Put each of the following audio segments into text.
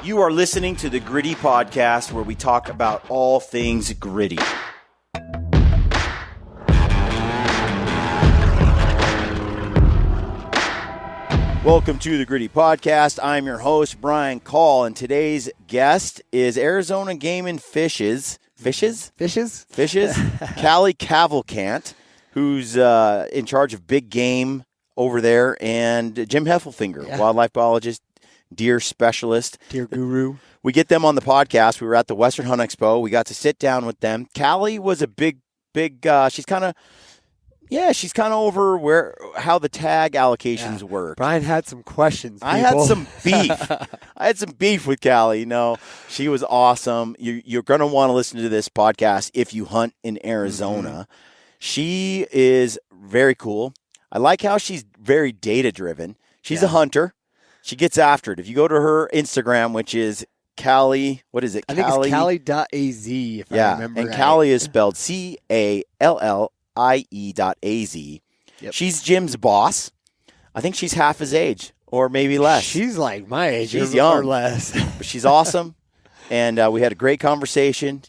You are listening to the Gritty Podcast, where we talk about all things gritty. Welcome to the Gritty Podcast. I'm your host, Brian Call, and today's guest is Arizona Game and Fishes, Callie Cavalcant, who's in charge of big game over there, and Jim Heffelfinger, wildlife biologist, deer specialist. Deer guru. We get them on the podcast. We were at the Western Hunt Expo. We got to sit down with them. Callie was a big, she's kind of over how the tag allocations work. Brian had some questions. I had some beef with Callie. You know, she was awesome. You're going to want to listen to this podcast if you hunt in Arizona. Mm-hmm. She is very cool. I like how she's very data driven. She's a hunter. She gets after it. If you go to her Instagram, which is Callie, what is it? I think it's Callie.az, if I remember and right. Callie is spelled CALLIE.AZ. Yep. She's Jim's boss. I think she's half his age, or maybe less. She's like my age, she's young, or less. But she's awesome, and we had a great conversation.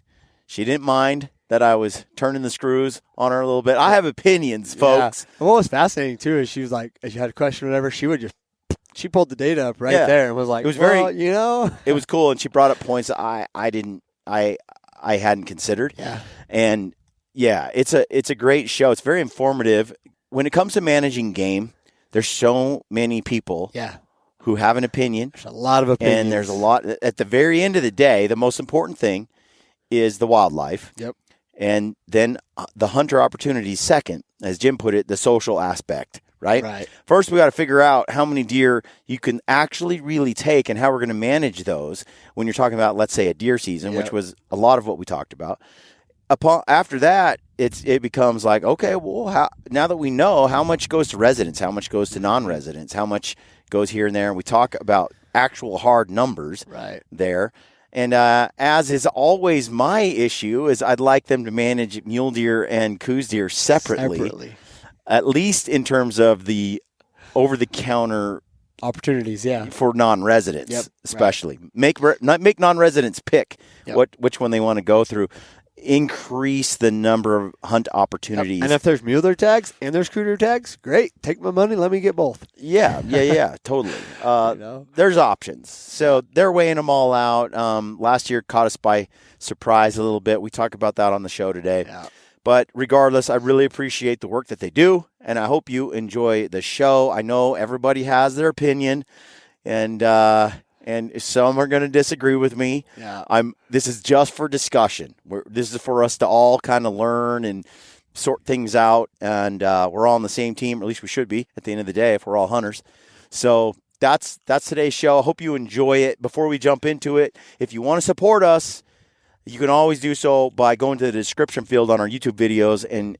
She didn't mind that I was turning the screws on her a little bit. I have opinions, folks. And what was fascinating, too, is she was like, if you had a question or whatever, she pulled the data up right there and was like, it was it was cool. And she brought up points that I hadn't considered. Yeah. And it's a great show. It's very informative. When it comes to managing game, there's so many people who have an opinion. There's a lot of opinions. And there's a lot. At the very end of the day, the most important thing is the wildlife. Yep. And then the hunter opportunity second, as Jim put it, the social aspect. Right? First, we got to figure out how many deer you can actually really take and how we're going to manage those when you're talking about, let's say, a deer season, which was a lot of what we talked about. After that, it becomes like, okay, well, now that we know how much goes to residents, how much goes to non-residents, how much goes here and there, and we talk about actual hard numbers there. And as is always my issue, is I'd like them to manage mule deer and coos deer separately. At least in terms of the over-the-counter opportunities, for non-residents, especially make non-residents pick which one they want to go through. Increase the number of hunt opportunities. And if there's mule deer tags and there's coos deer tags, great. Take my money. Let me get both. Yeah, totally. There's options. So they're weighing them all out. Last year caught us by surprise a little bit. We talk about that on the show today. Yeah. But regardless, I really appreciate the work that they do, and I hope you enjoy the show. I know everybody has their opinion, and some are going to disagree with me. Yeah. This is just for discussion. This is for us to all kind of learn and sort things out, and we're all on the same team, or at least we should be at the end of the day if we're all hunters. So that's today's show. I hope you enjoy it. Before we jump into it, if you want to support us, you can always do so by going to the description field on our YouTube videos and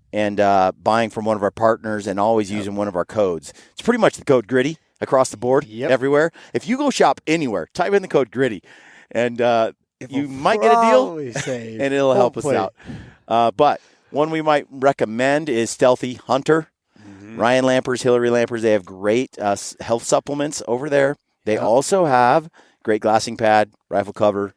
buying from one of our partners and always using one of our codes. It's pretty much the code GRITTY across the board everywhere. If you go shop anywhere, type in the code GRITTY, and you might get a deal, and it'll help us out. But one we might recommend is Stealthy Hunter. Mm-hmm. Ryan Lampers, Hillary Lampers, they have great health supplements over there. They also have great glassing pad, rifle cover,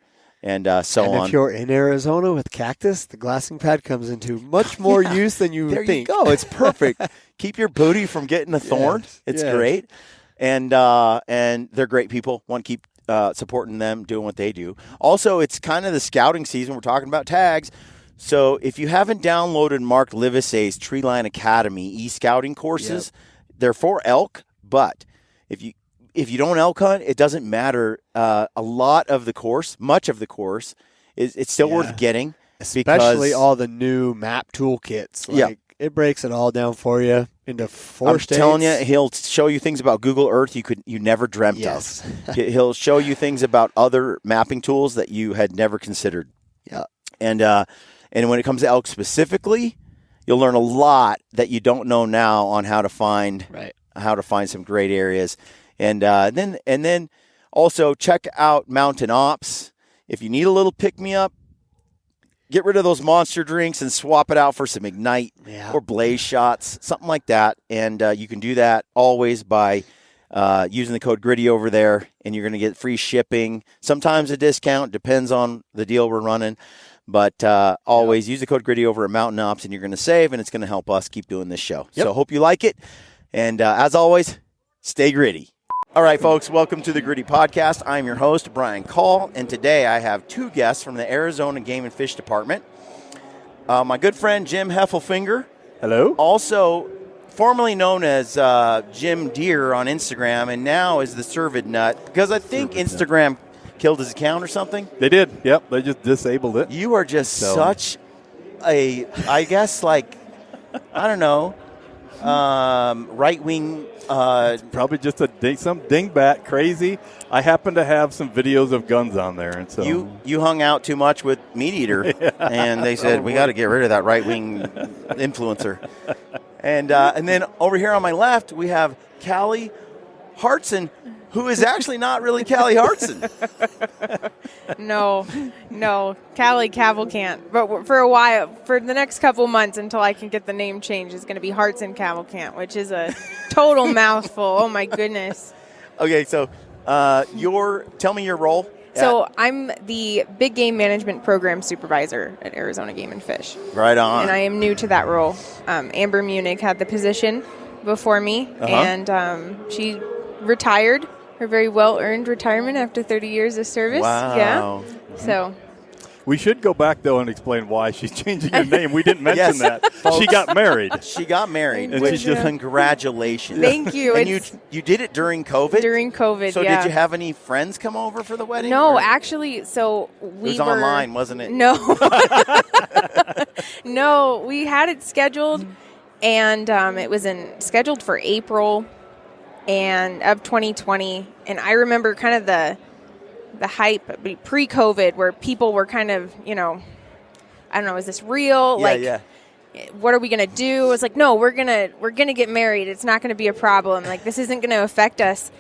and so on. And if you're in Arizona with cactus, the glassing pad comes into much more use than you would think. There you go. It's perfect. Keep your booty from getting a thorn. It's great. And they're great people. Want to keep supporting them, doing what they do. Also, it's kind of the scouting season. We're talking about tags. So if you haven't downloaded Mark Livesey's Treeline Academy e-scouting courses, they're for elk, but if you don't elk hunt, it doesn't matter. A lot of the course, much of the course, it's still worth getting. Especially all the new map toolkits. It breaks it all down for you into four states. I'm telling you, he'll show you things about Google Earth you never dreamt of. He'll show you things about other mapping tools that you had never considered. Yeah. And when it comes to elk specifically, you'll learn a lot that you don't know now on how to find some great areas. And then also check out Mountain Ops. If you need a little pick-me-up, get rid of those monster drinks and swap it out for some Ignite or Blaze shots, something like that. And you can do that always by using the code GRIDDY over there, and you're going to get free shipping. Sometimes a discount, depends on the deal we're running. But always use the code GRIDDY over at Mountain Ops, and you're going to save, and it's going to help us keep doing this show. So hope you like it. And as always, stay gritty. All right, folks, welcome to the Gritty Podcast. I'm your host, Brian Call, and today I have two guests from the Arizona Game and Fish Department. My good friend, Jim Heffelfinger. Hello. Also formerly known as Jim Deere on Instagram, and now is the Cervid Nut, because I think Instagram killed his account or something. They did. Yep, they just disabled it. You are just such a, I guess, like, I don't know, right-wing. Probably just some dingbat crazy. I happen to have some videos of guns on there, and so you hung out too much with Meat Eater, and they said we got to get rid of that right-wing influencer. And then over here on my left we have Callie Hartson, who is actually not really Callie Hartson. No, Callie Cavalcant. But for a while, for the next couple months until I can get the name changed, it's going to be Hartson Cavalcant, which is a total mouthful. Oh, my goodness. Okay, so tell me your role. So I'm the Big Game Management Program Supervisor at Arizona Game and Fish. Right on. And I am new to that role. Amber Munich had the position before me, and she retired. Her very well-earned retirement after 30 years of service. Wow. Yeah. So we should go back, though, and explain why she's changing her name. We didn't mention that. She got married. She got married, And which she's congratulations. Thank you. And you did it during COVID? During COVID, So did you have any friends come over for the wedding? No, or? actually, so we It was were online, wasn't it? No. No, we had it scheduled, and it was scheduled for April of 2020. And I remember kind of the hype pre-COVID where people were kind of, I don't know, is this real? Yeah. What are we going to do? It's like, no, we're going to get married. It's not going to be a problem. Like, this isn't going to affect us.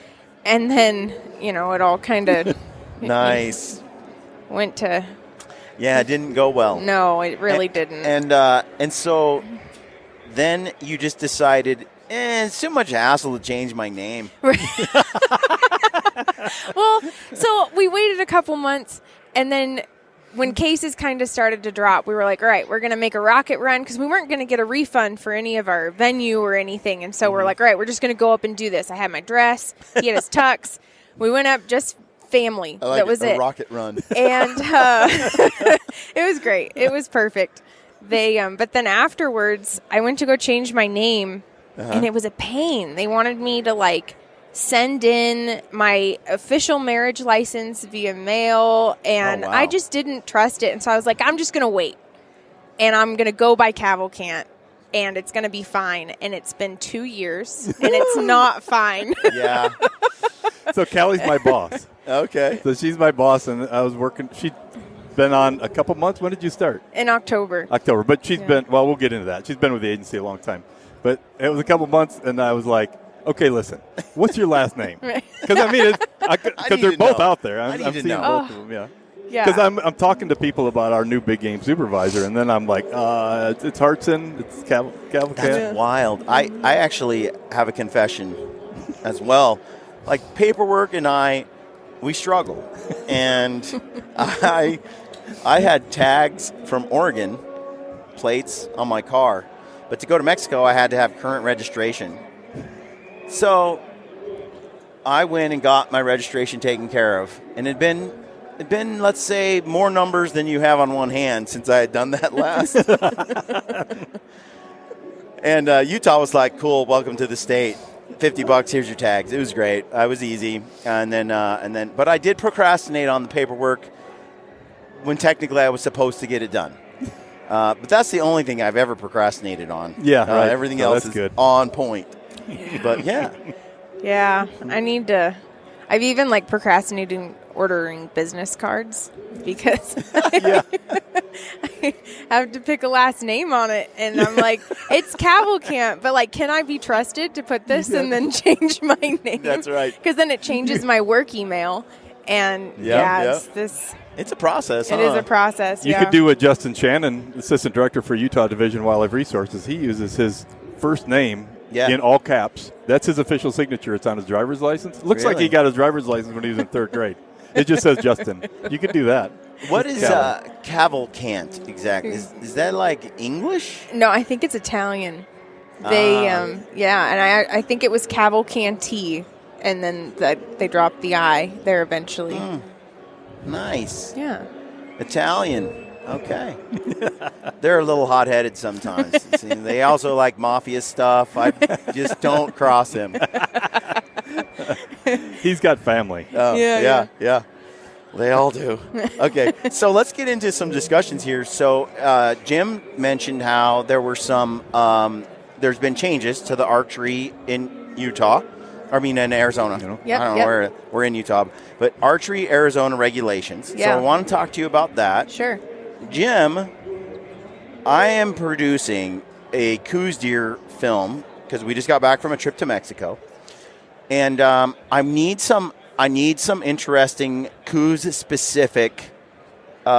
And then, it all kind of nice. Went to. Yeah, it didn't go well. No, it really didn't. And so then you just decided, it's too much hassle to change my name. Well, so we waited a couple months, and then when cases kind of started to drop, we were like, all right, we're going to make a rocket run, because we weren't going to get a refund for any of our venue or anything. And so we're like, all right, we're just going to go up and do this. I had my dress. He had his tux. We went up just family. That was it. Rocket run. And it was great. It was perfect. But then afterwards, I went to go change my name, and it was a pain. They wanted me to, send in my official marriage license via mail, and I just didn't trust it. And so I was like, I'm just going to wait, and I'm going to go by Cavalcant, and it's going to be fine. And it's been 2 years, and it's not fine. Yeah. So Callie's my boss. Okay. So she's my boss, and I was working. She'd been on a couple months. When did you start? In October. But she's been, well, we'll get into that. She's been with the agency a long time. But it was a couple months, and I was like, okay, listen, what's your last name? Because they're both out there. I'm seeing both of them. Yeah. Because I'm talking to people about our new big game supervisor, and then I'm like, it's Hartson, it's Cavalcant. That's wild. I actually have a confession as well. Like, paperwork and we struggle. And I had tags from Oregon, plates on my car. But to go to Mexico, I had to have current registration. So I went and got my registration taken care of. And it'd been, let's say, more numbers than you have on one hand since I had done that last. And Utah was like, cool, welcome to the state. $50, here's your tags. It was great. It was easy. But I did procrastinate on the paperwork when technically I was supposed to get it done. But that's the only thing I've ever procrastinated on. Yeah, right. Everything else is good. On point. But yeah. Yeah, I need to. I've even procrastinating ordering business cards because I have to pick a last name on it, and I'm like, it's Cavalcant, but can I be trusted to put this and then change my name? That's right. Because then it changes my work email, and it's this. It's a process. It is a process. You could do what Justin Shannon, Assistant Director for Utah Division Wildlife Resources. He uses his first name, in all caps. That's his official signature. It's on his driver's license. Looks like he got his driver's license when he was in 3rd grade. It just says Justin. You could do that. What is Cavalcant exactly? Is that like English? No, I think it's Italian. They, and I think it was Cavalcanti, and then they dropped the I there eventually. Nice. Yeah. Italian. Okay. They're a little hot-headed sometimes. See, they also like mafia stuff. I just don't cross him. He's got family. Oh, yeah. They all do. Okay, so let's get into some discussions here. So Jim mentioned how there were some there's been changes to the archery in Utah. In Arizona. Yep, I don't know where we're in Utah. But archery Arizona regulations. Yeah. So I want to talk to you about that. Sure. Jim, I am producing a Coues deer film because we just got back from a trip to Mexico. And I need some interesting Coues specific like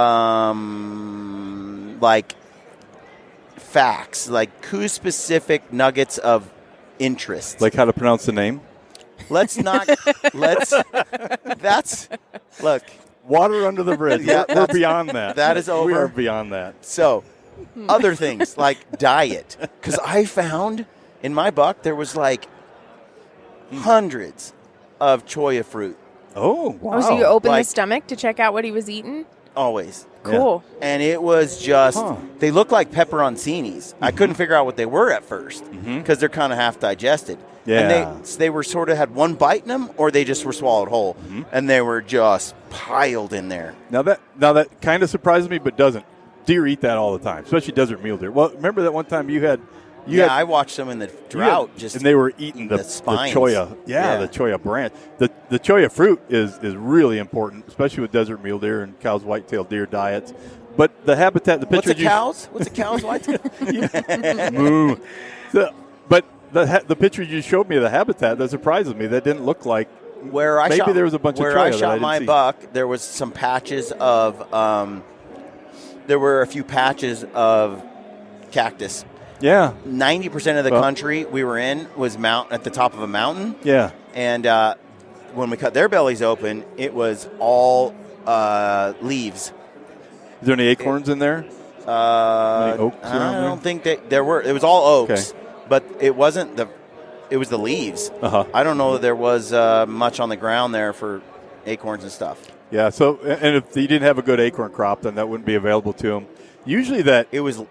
facts, like Coues specific nuggets of interest. Like how to pronounce the name? Look. Water under the bridge. We're beyond that. That is over. We are beyond that. So, other things like diet. Because I found in my buck there was like hundreds of cholla fruit. Oh, wow. Oh, so you opened the stomach to check out what he was eating? Always. Cool. Yeah. And it was just, they looked like pepperoncinis. I couldn't figure out what they were at first because they're kind of half digested. Yeah. And they were sort of had one bite in them, or they just were swallowed whole, and they were just piled in there. Now that kind of surprises me, but doesn't. Deer eat that all the time, especially desert mule deer. Well, remember that one time you had. I watched them in the drought, and they were eating the cholla. The cholla branch. The cholla fruit is really important, especially with desert mule deer and cows' white-tailed deer diets. But the habitat, the picture. What's a cow's white-tailed? Moo. But the picture you showed me of the habitat, that surprises me. That didn't look like there was a bunch of cholla. Where I shot my buck, there was some patches of. There were a few patches of cactus. Yeah. 90% of the country we were in was at the top of a mountain. Yeah. And when we cut their bellies open, it was all leaves. Is there any acorns in there? Any oaks around there? I don't think there were. It was all oaks, but it wasn't it was the leaves. I don't know that there was much on the ground there for acorns and stuff. Yeah, so, and if you didn't have a good acorn crop, then that wouldn't be available to them. Usually it was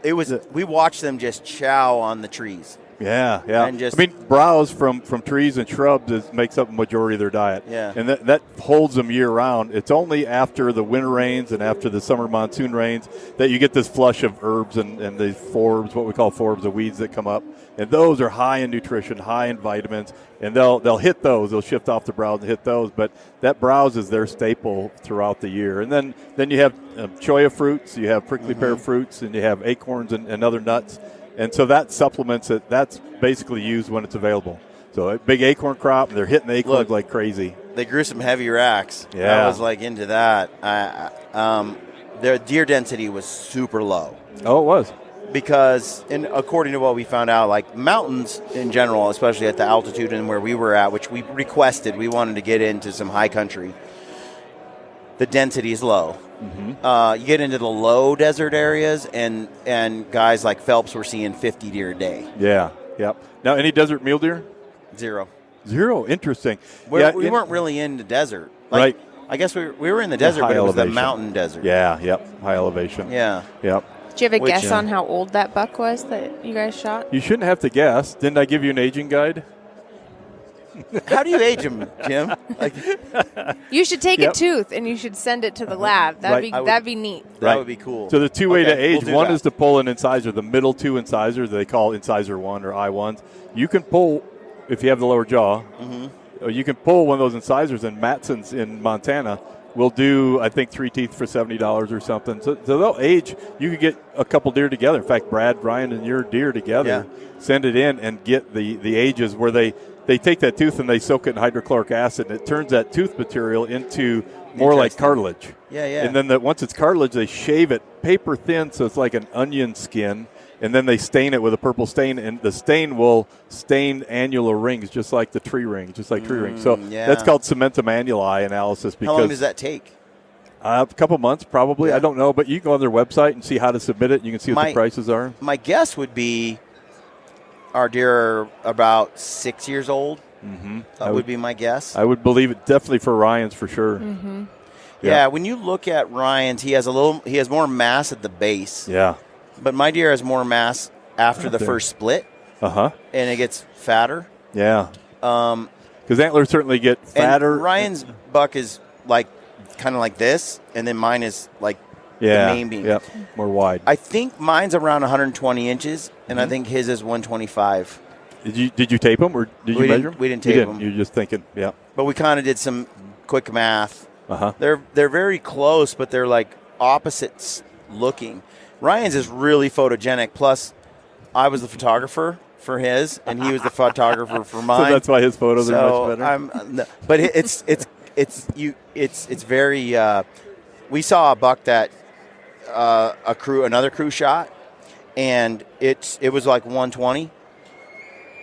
we watched them just chow on the trees. Yeah. And browse from trees and shrubs makes up a majority of their diet. Yeah. And that holds them year round. It's only after the winter rains and after the summer monsoon rains that you get this flush of herbs and the forbs, what we call forbs, the weeds that come up. And those are high in nutrition, high in vitamins, and they'll hit those. They'll shift off the browse and hit those. But that browse is their staple throughout the year. And then you have cholla fruits, you have prickly pear fruits, and you have acorns and other nuts. And so that supplements it. That's basically used when it's available. So a big acorn crop, and they're hitting the acorns like crazy. They grew some heavy racks. Yeah. I was into that. Their deer density was super low. Oh, it was. Because, according to what we found out, like mountains in general, especially at the altitude and where we were at, which we requested, we wanted to get into some high country, the density is low. You get into the low desert areas, and guys like Phelps were seeing 50 deer a day. Yeah, yep. Now, any desert mule deer? Zero. Interesting. We weren't really in the desert. Right. I guess we were in the desert, but it was the mountain desert. Yeah, yep. High elevation. Yeah. Yep. Do you have a guess on how old that buck was that you guys shot? You shouldn't have to guess. Didn't I give you an aging guide? How do you age them, Jim? You should take a tooth and you should send it to the lab. That'd be neat. That would be cool. So the two way to age, one is to pull an incisor, the middle two incisors they call incisor 1 or I1s. You can pull, if you have the lower jaw, you can pull one of those incisors, and Matson's in Montana will do, I think, 3 teeth for $70 or something. So they'll age. You could get a couple deer together. In fact, Brad, Ryan, and your deer together, send it in and get the ages where they take that tooth and they soak it in hydrochloric acid, and it turns that tooth material into more like cartilage. Yeah. And then once it's cartilage, they shave it paper thin so it's like an onion skin, and then they stain it with a purple stain, and the stain will stain annular rings just like the tree ring, tree rings. So that's called cementum annuli analysis. Because how long does that take? A couple months, probably. I don't know, but you can go on their website and see how to submit it. You can see what the prices are. My guess would be our deer are about 6 years old. Mm-hmm. That would be my guess. I would believe it definitely for Ryan's for sure. Mm-hmm. Yeah, when you look at Ryan's, he has more mass at the base. Yeah. But my deer has more mass after the first split. Uh-huh. And it gets fatter. Yeah. Because antlers certainly get fatter. And Ryan's buck is like kind of like this, and then mine is like the main beam. Yeah, more wide. I think mine's around 120 inches, and I think his is 125. Did you tape them, or did you measure them? We didn't tape them. You're just thinking, yeah. But we kind of did some quick math. Uh-huh. They're very close, but they're like opposites looking. Ryan's is really photogenic. Plus, I was the photographer for his, and he was the photographer for mine. So that's why his photos are much better. But it's very. We saw a buck that another crew shot, and it was like 120,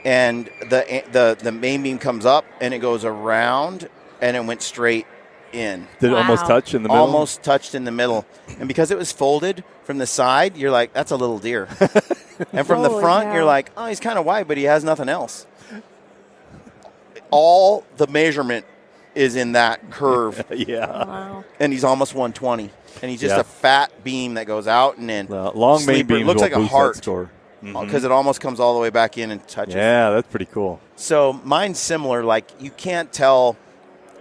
and the main beam comes up and it goes around and it went straight in. Did it almost touch in the middle? Almost touched in the middle, and because it was folded from the side, you're like, that's a little deer, and from the front, you're like, oh, he's kind of wide, but he has nothing else. All the measurement is in that curve. Yeah. Wow. And he's almost 120. And he's just a fat beam that goes out and in. Long main beams looks like a heart score. Because it almost comes all the way back in and touches. Yeah, that's pretty cool. So mine's similar. Like, you can't tell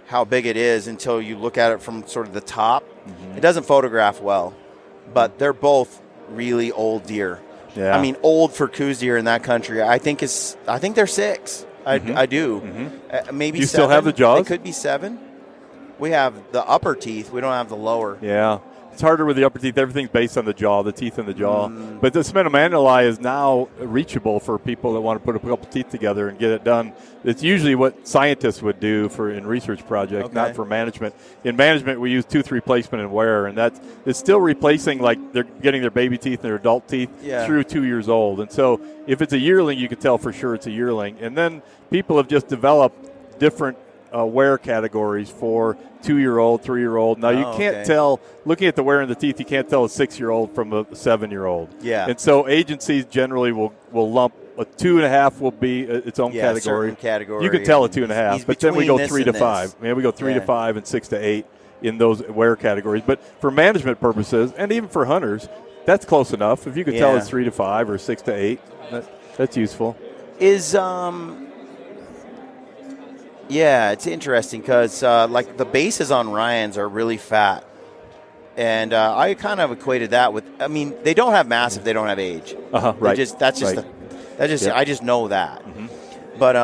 how big it is until you look at it from sort of the top. It doesn't photograph well. But they're both really old deer. Yeah. I mean, old for coos deer in that country. I think they're 6. I do. Maybe you 7. Still have the jaws? They could be 7. We have the upper teeth. We don't have the lower. Yeah. It's harder with the upper teeth. Everything's based on the jaw, the teeth in the jaw. But the cementum annuli is now reachable for people that want to put a couple teeth together and get it done. It's usually what scientists would do in research projects, not for management. In management, we use tooth replacement and wear, and it's still replacing, like they're getting their baby teeth and their adult teeth through 2 years old. And so if it's a yearling, you can tell for sure it's a yearling. And then people have just developed different wear categories for 2-year-old, 3-year-old. Now, you can't tell, looking at the wear in the teeth, you can't tell a 6-year-old from a 7-year-old. Yeah. And so agencies generally will lump a 2.5 will be its own category. Category. You can tell a 2.5, but then we go 3 to 5. Yeah, we go 3 to 5 and 6 to 8 in those wear categories. But for management purposes, and even for hunters, that's close enough. If you could tell it's 3 to 5 or 6 to 8, that's useful. Yeah, it's interesting because like the bases on Ryan's are really fat, and I kind of equated that with. I mean, they don't have mass if they don't have age. Right. I just know that. But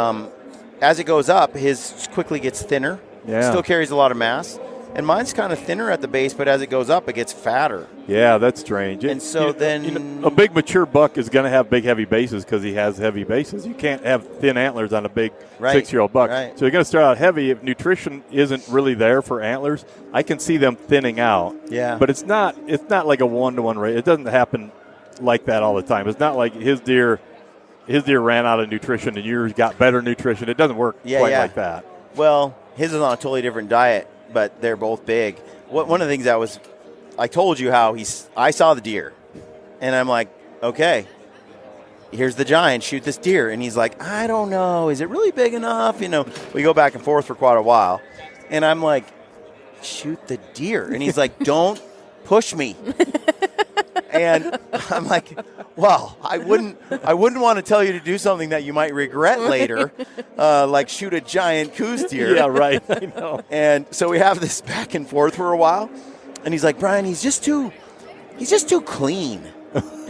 as it goes up, his quickly gets thinner. Yeah. Still carries a lot of mass. And mine's kind of thinner at the base, but as it goes up, it gets fatter. Yeah, that's strange. And so then... a big mature buck is going to have big, heavy bases because he has heavy bases. You can't have thin antlers on a big 6-year-old buck. Right. So you're going to start out heavy. If nutrition isn't really there for antlers, I can see them thinning out. Yeah. But it's not like a 1-to-1 rate. It doesn't happen like that all the time. It's not like his deer ran out of nutrition and yours got better nutrition. It doesn't work quite like that. Well, his is on a totally different diet, but they're both big. One of the things I told you how I saw the deer, and I'm like, okay, here's the giant, shoot this deer. And he's like, I don't know, is it really big enough? We go back and forth for quite a while. And I'm like, shoot the deer. And he's like, don't push me. And I'm like, well, I wouldn't want to tell you to do something that you might regret later, like shoot a giant coos deer. Yeah, right. I know. And so we have this back and forth for a while, and he's like, Brian, he's just too clean.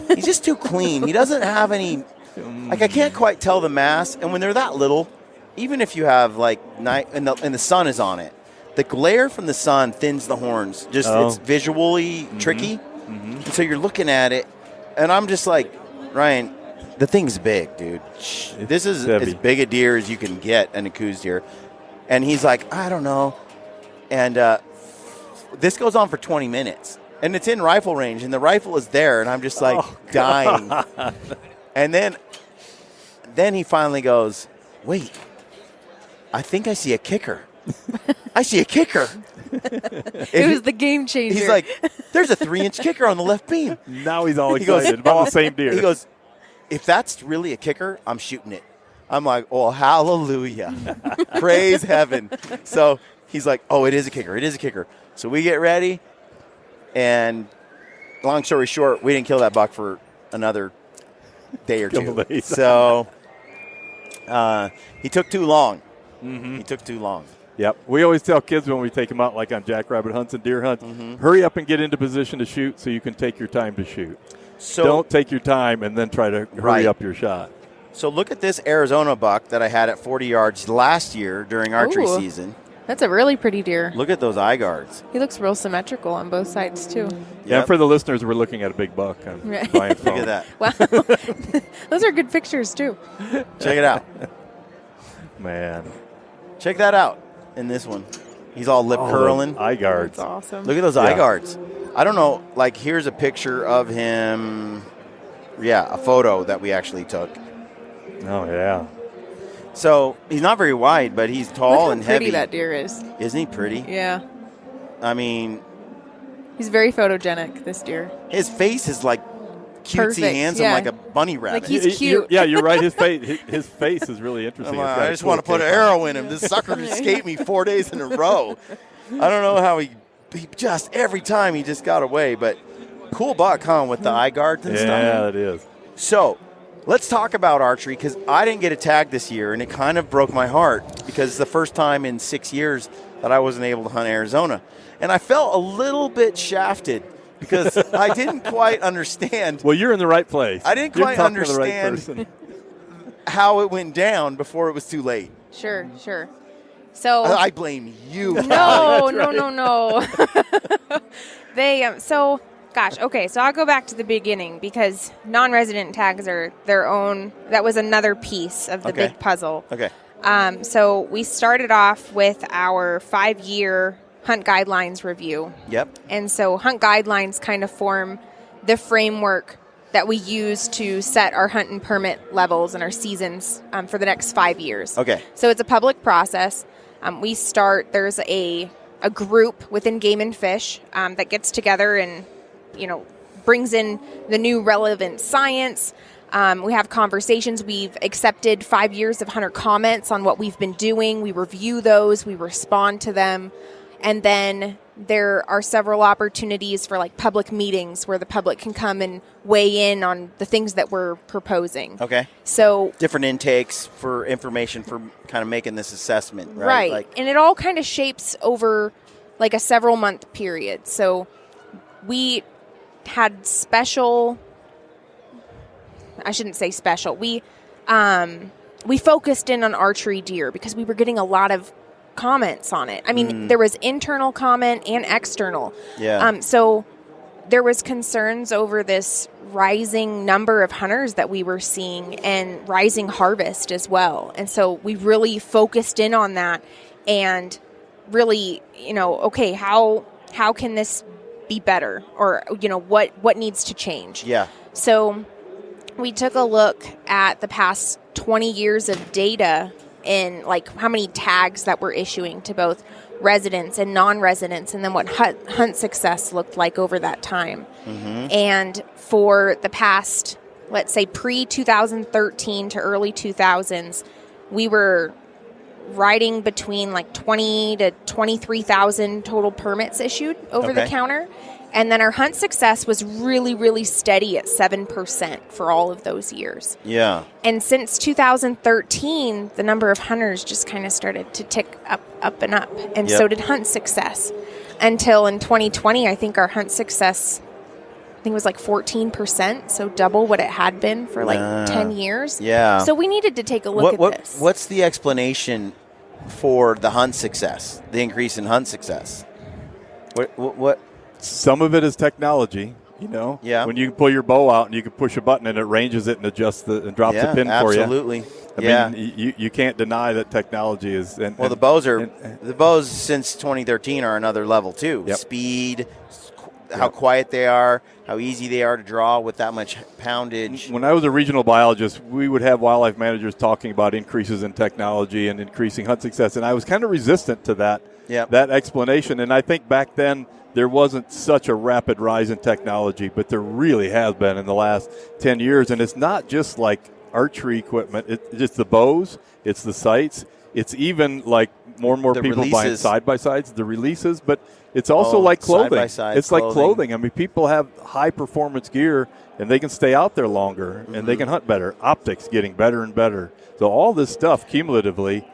He's just too clean. He doesn't have any, like, I can't quite tell the mass. And when they're that little, even if you have like night and the sun is on it, the glare from the sun thins the horns. It's visually tricky. And so you're looking at it, and I'm just like, Ryan, the thing's big, dude. This is as big a deer as you can get in a coos deer. And he's like, I don't know. And this goes on for 20 minutes. And it's in rifle range, and the rifle is there, and I'm just like dying. And then he finally goes, wait, I think I see a kicker. I see a kicker. It was the game changer. He's like, there's a 3-inch kicker on the left beam. Now he's all excited about the same deer. He goes, if that's really a kicker, I'm shooting it. I'm like, oh, hallelujah. Praise heaven. So he's like, oh, it is a kicker. It is a kicker. So we get ready, and long story short, we didn't kill that buck for another day or two. Days. So he took too long. He took too long. Yep. We always tell kids when we take them out, like on jackrabbit hunts and deer hunts, hurry up and get into position to shoot so you can take your time to shoot. So don't take your time and then try to hurry up your shot. So look at this Arizona buck that I had at 40 yards last year during archery season. That's a really pretty deer. Look at those eye guards. He looks real symmetrical on both sides, too. Yeah, for the listeners, we're looking at a big buck on Brian's phone. Look at that. Wow. Those are good pictures, too. Check it out. Man. Check that out in this one. He's all lip curling. Eye guards. That's awesome. Look at those eye guards. I don't know, like here's a picture of him. Yeah, a photo that we actually took. Oh, yeah. So he's not very wide, but he's tall and heavy. Look how pretty that deer is. Isn't he pretty? Yeah. I mean, he's very photogenic, this deer. his face is like cutesy, Perfect, handsome, like a bunny rabbit. Like he's cute. You're right. His face is really interesting. I just want to put an arrow in him. This sucker escaped me 4 days in a row. I don't know how he just, every time he just got away. But cool buck, huh, with the eye guards and stuff. Yeah, it is. So let's talk about archery, because I didn't get a tag this year, and it kind of broke my heart because it's the first time in 6 years that I wasn't able to hunt Arizona. And I felt a little bit shafted because I didn't quite understand. Well, you're in the right place. I didn't quite understand how it went down before it was too late. Sure. So I blame you. No. So I'll go back to the beginning, because non-resident tags are their own. That was another piece of the big puzzle. Okay. So we started off with our 5-year hunt guidelines review. Yep. And so hunt guidelines kind of form the framework that we use to set our hunt and permit levels and our seasons for the next 5 years. Okay. So it's a public process. There's a group within Game and Fish that gets together and, brings in the new relevant science. We have conversations. We've accepted 5 years of hunter comments on what we've been doing. We review those. We respond to them. And then there are several opportunities for public meetings where the public can come and weigh in on the things that we're proposing. Okay. So different intakes for information for kind of making this assessment, right? Right. And it all kind of shapes over a several month period. So we had I shouldn't say special. We focused in on archery deer because we were getting a lot of comments on it. I mean, there was internal comment and external. Yeah. So there was concerns over this rising number of hunters that we were seeing and rising harvest as well. And so we really focused in on that and really, how can this be better, or what needs to change? Yeah. So we took a look at the past 20 years of data in how many tags that we're issuing to both residents and non-residents, and then what hunt success looked like over that time. Mm-hmm. And for the past, let's say pre-2013 to early 2000s, we were riding between 20 to 23,000 total permits issued over the counter. And then our hunt success was really, really steady at 7% for all of those years. Yeah. And since 2013, the number of hunters just kind of started to tick up and up. And so did hunt success. Until in 2020, I think our hunt success, was 14%, so double what it had been for 10 years. Yeah. So we needed to take a look at this. What's the explanation for the hunt success, the increase in hunt success? What? Some of it is technology, Yeah. When you can pull your bow out and you can push a button and it ranges it and adjusts and drops the pin for you. Absolutely. I mean, you can't deny that technology is. The bows since 2013 are another level too. Yep. Speed, how quiet they are, how easy they are to draw with that much poundage. When I was a regional biologist, we would have wildlife managers talking about increases in technology and increasing hunt success, and I was kind of resistant to that explanation. And I think back then there wasn't such a rapid rise in technology, but there really has been in the last 10 years. And it's not just like archery equipment. It's just the bows, it's the sights, it's even like more and more the people releases. buying side-by-sides, the releases, but it's also like clothing. It's like clothing. I mean, people have high-performance gear, and they can stay out there longer, and they can hunt better. Optics getting better and better. So all this stuff cumulatively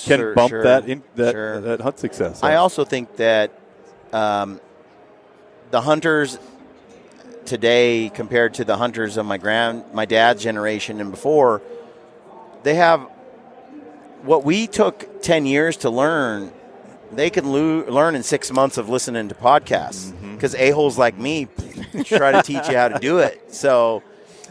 can bump that hunt success. I also think that the hunters today compared to the hunters of my dad's generation and before, they have what we took 10 years to learn, they can learn in 6 months of listening to podcasts because a-holes like me try to teach you how to do it. So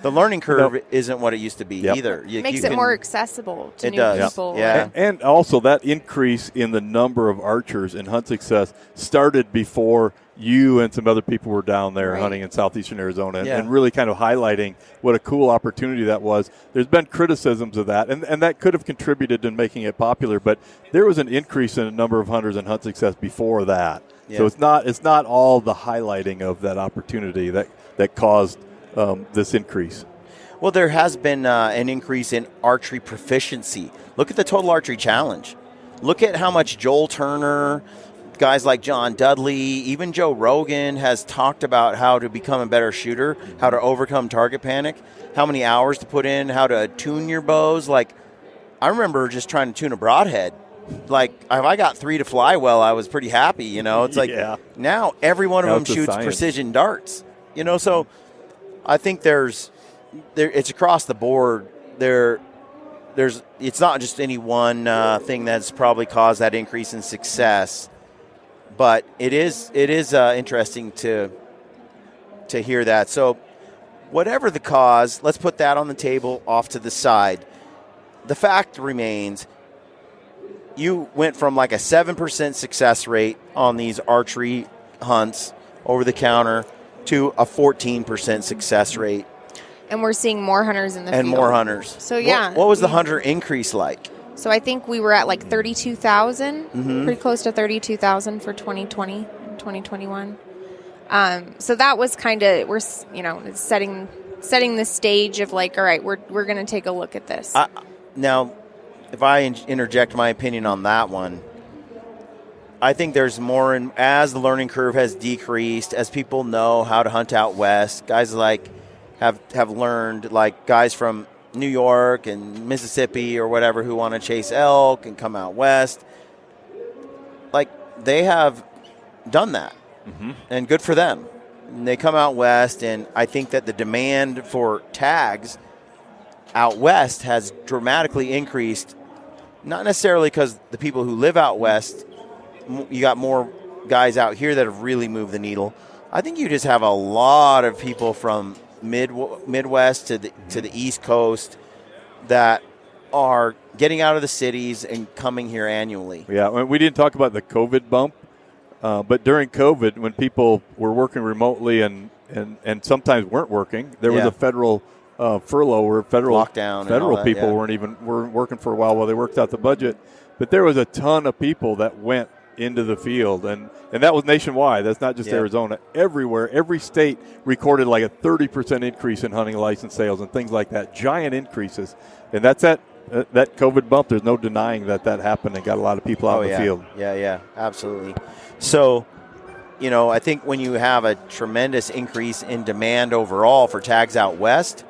the learning curve isn't what it used to be either. It makes it more accessible to new people. Yeah. And also that increase in the number of archers in hunt success started before you and some other people were down there hunting in southeastern Arizona and really kind of highlighting what a cool opportunity that was. There's been criticisms of that, and that could have contributed in making it popular, but there was an increase in the number of hunters and hunt success before that. Yeah. So it's not all the highlighting of that opportunity that caused this increase. Well, there has been an increase in archery proficiency. Look at the Total Archery Challenge. Look at how much Joel Turner, guys like John Dudley, even Joe Rogan has talked about how to become a better shooter, how to overcome target panic, how many hours to put in, how to tune your bows. Like, I remember just trying to tune a broadhead. Like, if I got 3 to fly well, I was pretty happy, you know. It's like now every one of them shoots precision darts, you know. So I think it's across the board. It's not just any one thing that's probably caused that increase in success. But it is interesting to hear that. So whatever the cause, let's put that on the table off to the side. The fact remains, you went from like a 7% success rate on these archery hunts over the counter to a 14% success rate. And we're seeing more hunters in the field. And more hunters. So, yeah. What was the hunter increase like? So I think we were at like 32,000, pretty close to 32,000 for 2020 and 2021. So that was kind of, we're setting the stage of like, all right, we're going to take a look at this. Now, if I interject my opinion on that one, I think there's more, as the learning curve has decreased, as people know how to hunt out west, guys like have learned, like guys from New York and Mississippi or whatever who want to chase elk and come out west, like they have done that, and good for them. And they come out west, and I think that the demand for tags out west has dramatically increased, not necessarily because the people who live out west, you got more guys out here that have really moved the needle. I think you just have a lot of people from Midwest to the East Coast that are getting out of the cities and coming here annually. Yeah, we didn't talk about the COVID bump, but during COVID, when people were working remotely and sometimes weren't working, there was a federal furlough or federal lockdown. Federal people weren't working for a while they worked out the budget. But there was a ton of people that went into the field, and that was nationwide. That's not just Arizona. Everywhere, every state recorded like a 30% increase in hunting license sales and things like that. Giant increases, and that's that COVID bump. There's no denying that happened and got a lot of people out in the field. Yeah, absolutely. So, I think when you have a tremendous increase in demand overall for tags out west,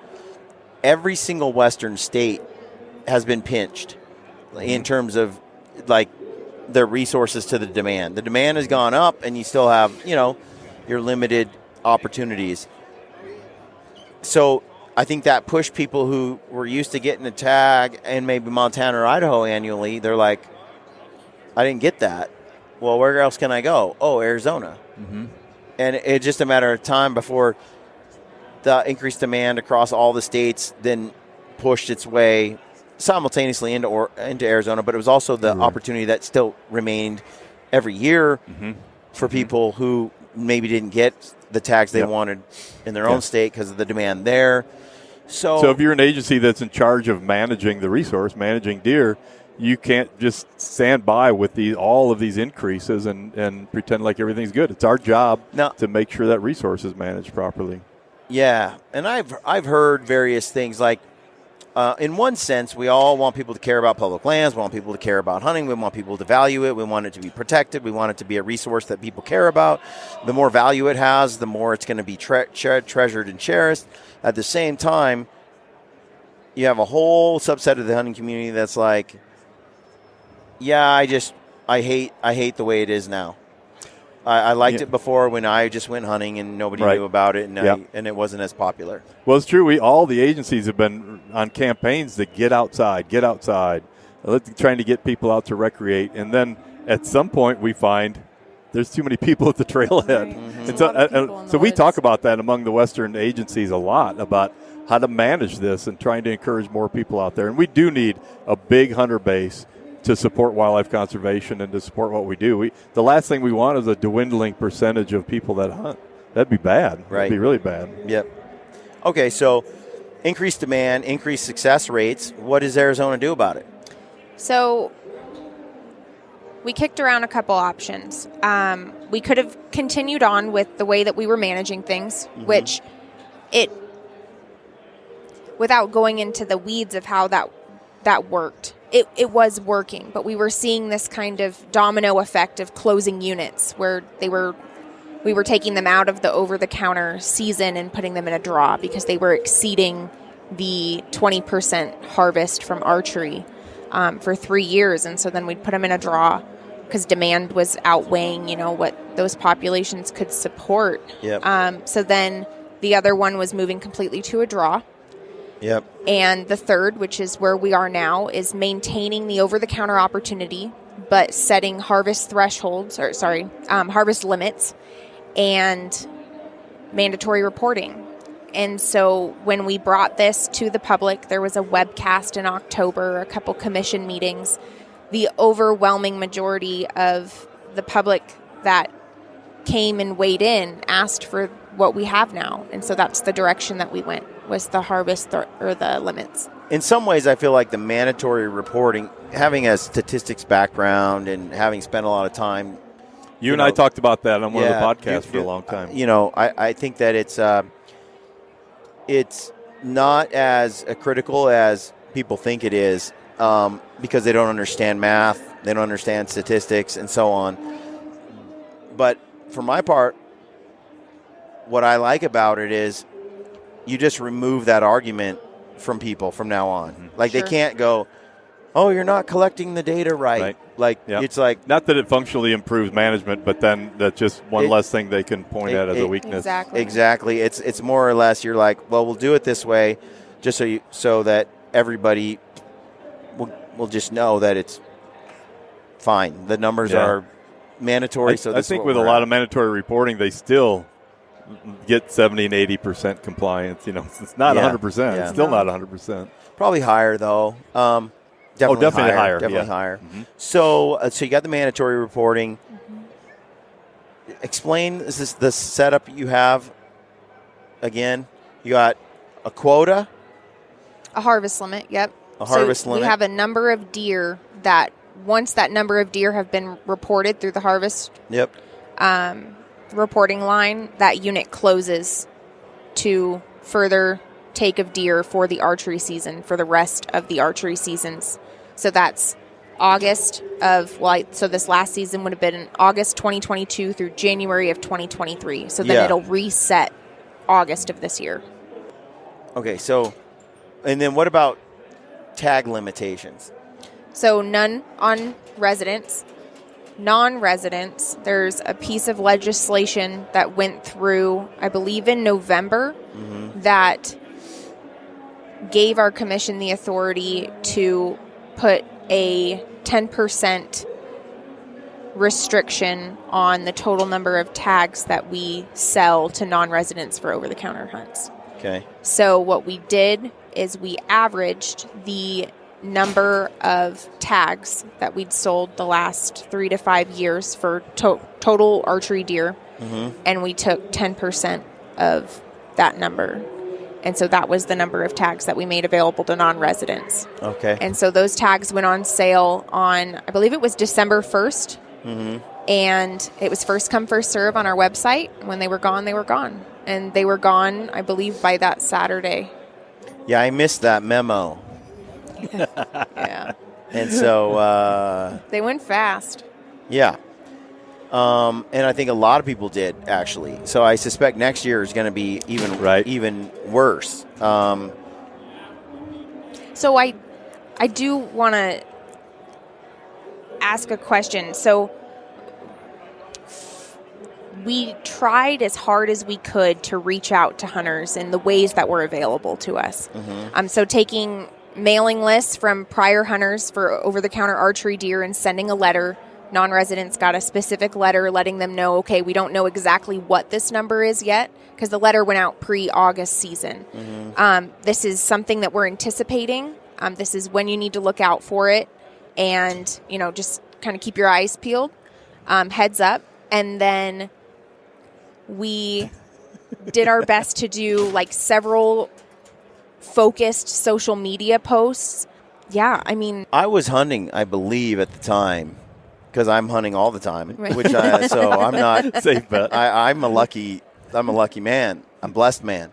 every single western state has been pinched in terms of like their resources to the demand. The demand has gone up, and you still have, your limited opportunities. So I think that pushed people who were used to getting a tag in maybe Montana or Idaho annually. They're like, I didn't get that. Well, where else can I go? Oh, Arizona. And it's just a matter of time before the increased demand across all the states then pushed its way simultaneously into Arizona, but it was also the opportunity that still remained every year for people who maybe didn't get the tags they wanted in their own state because of the demand there. So if you're an agency that's in charge of managing the resource, managing deer, you can't just stand by with all of these increases and pretend like everything's good. It's our job to make sure that resource is managed properly. Yeah, and I've heard various things like, in one sense, we all want people to care about public lands. We want people to care about hunting. We want people to value it. We want it to be protected. We want it to be a resource that people care about. The more value it has, the more it's going to be treasured and cherished. At the same time, you have a whole subset of the hunting community that's like, yeah, I hate the way it is now. I liked it before when I just went hunting and nobody knew about it, and it wasn't as popular. Well, it's true. All the agencies have been on campaigns to get outside, trying to get people out to recreate. And then at some point we find there's too many people at the trailhead. Right. Mm-hmm. And so we talk about that among the Western agencies a lot, about how to manage this and trying to encourage more people out there. And we do need a big hunter base to support wildlife conservation and to support what we do. The last thing we want is a dwindling percentage of people that hunt. That'd be bad. Right. That'd be really bad. Yep. Okay, so increased demand, increased success rates. What does Arizona do about it? So we kicked around a couple options. We could have continued on with the way that we were managing things, which without going into the weeds of how that worked, it was working, but we were seeing this kind of domino effect of closing units where we were taking them out of the over-the-counter season and putting them in a draw because they were exceeding the 20% harvest from archery for 3 years. And so then we'd put them in a draw because demand was outweighing, what those populations could support. Yep. So then the other one was moving completely to a draw. Yep. And the third, which is where we are now, is maintaining the over-the-counter opportunity, but setting harvest harvest limits and mandatory reporting. And so when we brought this to the public, there was a webcast in October, a couple commission meetings. The overwhelming majority of the public that came and weighed in asked for what we have now. And so that's the direction that we went, was the harvest or the limits. In some ways, I feel like the mandatory reporting, having a statistics background and having spent a lot of time. You and I talked about that on one of the podcasts for a long time. I think that it's not as critical as people think it is because they don't understand math, they don't understand statistics, and so on. But for my part, what I like about it is you just remove that argument from people from now on. Like they can't go, oh, you're not collecting the data right. It's like, not that it functionally improves management, but then that's just one less thing they can point at as a weakness. Exactly. It's more or less you're like, well, we'll do it this way, just so that everybody will just know that it's fine. The numbers are mandatory. I think with a lot of mandatory reporting, they still get 70 and 80% compliance. It's not 100%. Yeah. It's still not 100%. Probably higher though. Definitely higher. Definitely higher. Mm-hmm. So you got the mandatory reporting. Mm-hmm. Explain the setup you have. Again, you got a quota, a harvest limit. Yep. A harvest limit. We have a number of deer that once that number of deer have been reported through the harvest. Yep. Reporting line, that unit closes to further take of deer for the archery season, for the rest of the archery seasons. So that's August so this last season would have been August 2022 through January of 2023. So then it'll reset August of this year. Okay, so, and then what about tag limitations? So none on residents. Non-residents, there's a piece of legislation that went through, I believe in November, that gave our commission the authority to put a 10% restriction on the total number of tags that we sell to non-residents for over-the-counter hunts. Okay. So what we did is we averaged the number of tags that we'd sold the last 3 to 5 years for total archery deer and we took 10% of that number. And so that was the number of tags that we made available to non-residents. Okay. And so those tags went on sale on, I believe it was December 1st. And it was first come, first serve on our website. When they were gone, they were gone. And they were gone, I believe, by that Saturday. Yeah, I missed that memo. Yeah. And so... they went fast. Yeah. And I think a lot of people did, actually. So I suspect next year is going to be even worse. So I do want to ask a question. So we tried as hard as we could to reach out to hunters in the ways that were available to us. So taking mailing lists from prior hunters for over-the-counter archery deer and sending a letter. Non-residents got a specific letter letting them know, okay, we don't know exactly what this number is yet because the letter went out pre-August season. This is something that we're anticipating. This is when you need to look out for it and, just kind of keep your eyes peeled, heads up. And then we did our best to do like several focused social media posts. Yeah, I mean, I was hunting, I believe, at the time. Because I'm hunting all the time, right. So I'm not safe bet. I'm a lucky man. I'm a blessed man.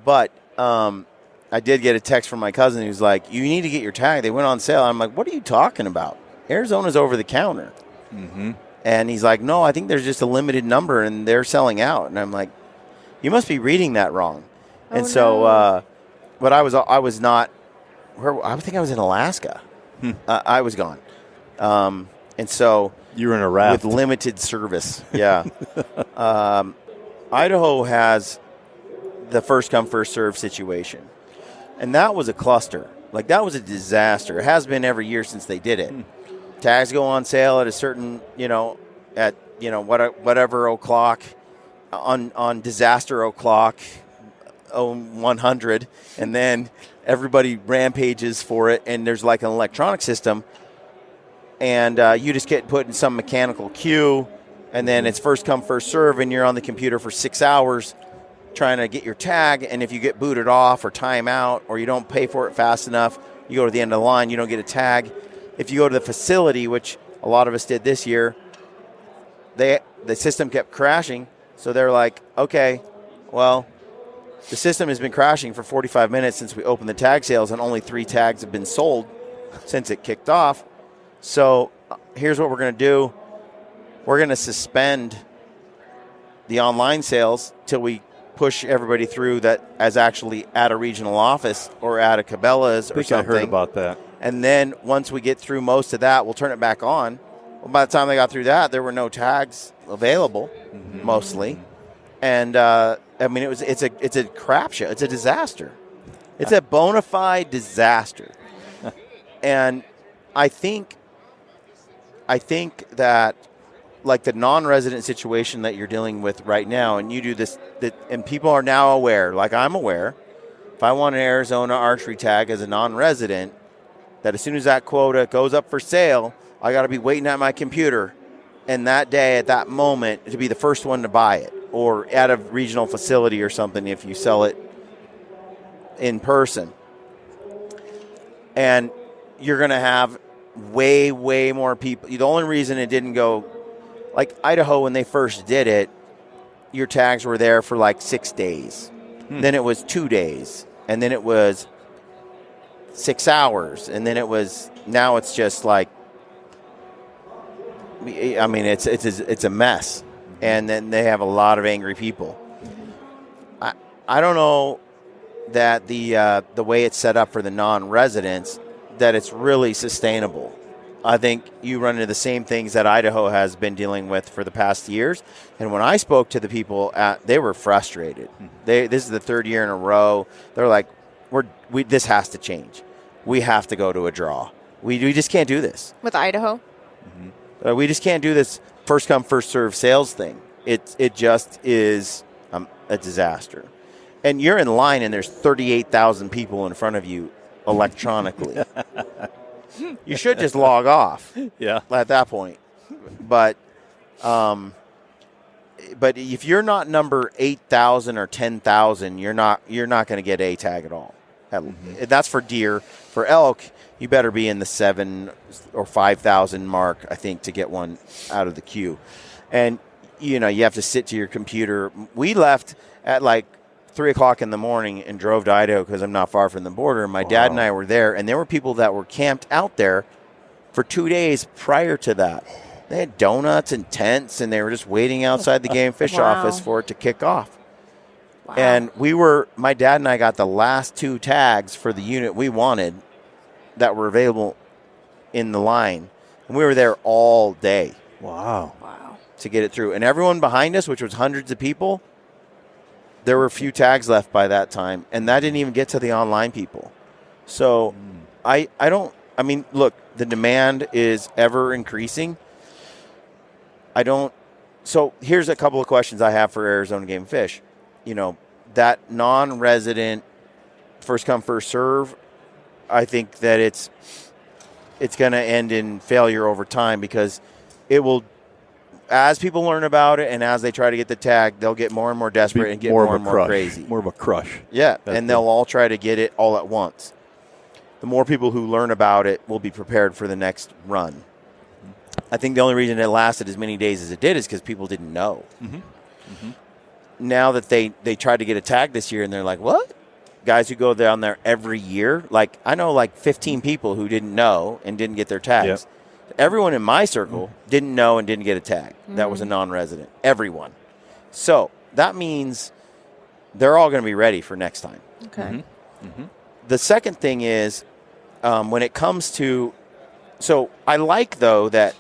But I did get a text from my cousin who's like, "You need to get your tag. They went on sale." I'm like, "What are you talking about? Arizona's over the counter." And he's like, "No, I think there's just a limited number and they're selling out." And I'm like, "You must be reading that wrong." And so, but I was not. I think I was in Alaska. I was gone. And so you were in a raft with limited service. Yeah. Idaho has the first come, first serve situation. And that was a cluster. Like, that was a disaster. It has been every year since they did it. Tags go on sale at a certain, whatever o'clock, on disaster o'clock, 100, and then everybody rampages for it, and there's like an electronic system. And you just get put in some mechanical queue, and then it's first come, first serve, and you're on the computer for 6 hours trying to get your tag. And if you get booted off or time out or you don't pay for it fast enough, you go to the end of the line, you don't get a tag. If you go to the facility, which a lot of us did this year, the system kept crashing. So they're like, okay, well, the system has been crashing for 45 minutes since we opened the tag sales, and only 3 tags have been sold since it kicked off. So here's what we're going to do. We're going to suspend the online sales till we push everybody through that as actually at a regional office or at a Cabela's or something. I heard about that. And then once we get through most of that, we'll turn it back on. Well, by the time they got through that, there were no tags available, mostly. And I mean, it's a crap show. It's a disaster. It's a bona fide disaster. And I think that, like, the non-resident situation that you're dealing with right now, and you do this, and people are now aware, like I'm aware, if I want an Arizona archery tag as a non-resident, that as soon as that quota goes up for sale, I got to be waiting at my computer, and that day, at that moment, to be the first one to buy it, or at a regional facility or something if you sell it in person. And you're going to have way, way more people. The only reason it didn't go, like Idaho, when they first did it, your tags were there for like 6 days. Then it was 2 days. And then it was 6 hours. And then now it's just like, I mean, it's a mess. And then they have a lot of angry people. I don't know that the way it's set up for the non-residents, that it's really sustainable. I think you run into the same things that Idaho has been dealing with for the past years. And when I spoke to the people, they were frustrated. This is the 3rd year in a row. They're like, this has to change. We have to go to a draw. We just can't do this. With Idaho? We just can't do this first come, first serve sales thing. It just is a disaster. And you're in line and there's 38,000 people in front of you electronically. You should just log off. Yeah. At that point. But but if you're not number 8,000 or 10,000, you're not going to get a tag at all. That's for deer. For elk, you better be in the 7 or 5,000 mark, I think, to get one out of the queue. And you have to sit to your computer. We left at like 3 o'clock in the morning and drove to Idaho because I'm not far from the border. My dad and I were there, and there were people that were camped out there for 2 days prior to that. They had donuts and tents, and they were just waiting outside the game fish office for it to kick off. Wow. And my dad and I got the last 2 tags for the unit we wanted that were available in the line. And we were there all day. Wow. To get it through. And everyone behind us, which was hundreds of people, there were a few tags left by that time. And that didn't even get to the online people. So look, the demand is ever increasing. So here's a couple of questions I have for Arizona Game and Fish. That non-resident first come, first serve, I think that it's going to end in failure over time because it will, as people learn about it and as they try to get the tag, they'll get more and more desperate and get more and more crazy. More of a crush. Yeah, and they'll all try to get it all at once. The more people who learn about it will be prepared for the next run. I think the only reason it lasted as many days as it did is because people didn't know. Now that they tried to get a tag this year and they're like, what? Guys who go down there every year, like I know like 15 people who didn't know and didn't get their tags. Yep. Everyone in my circle didn't know and didn't get a tag. That was a non-resident. Everyone. So that means they're all going to be ready for next time. Okay. The second thing is when it comes to – so I like, though, that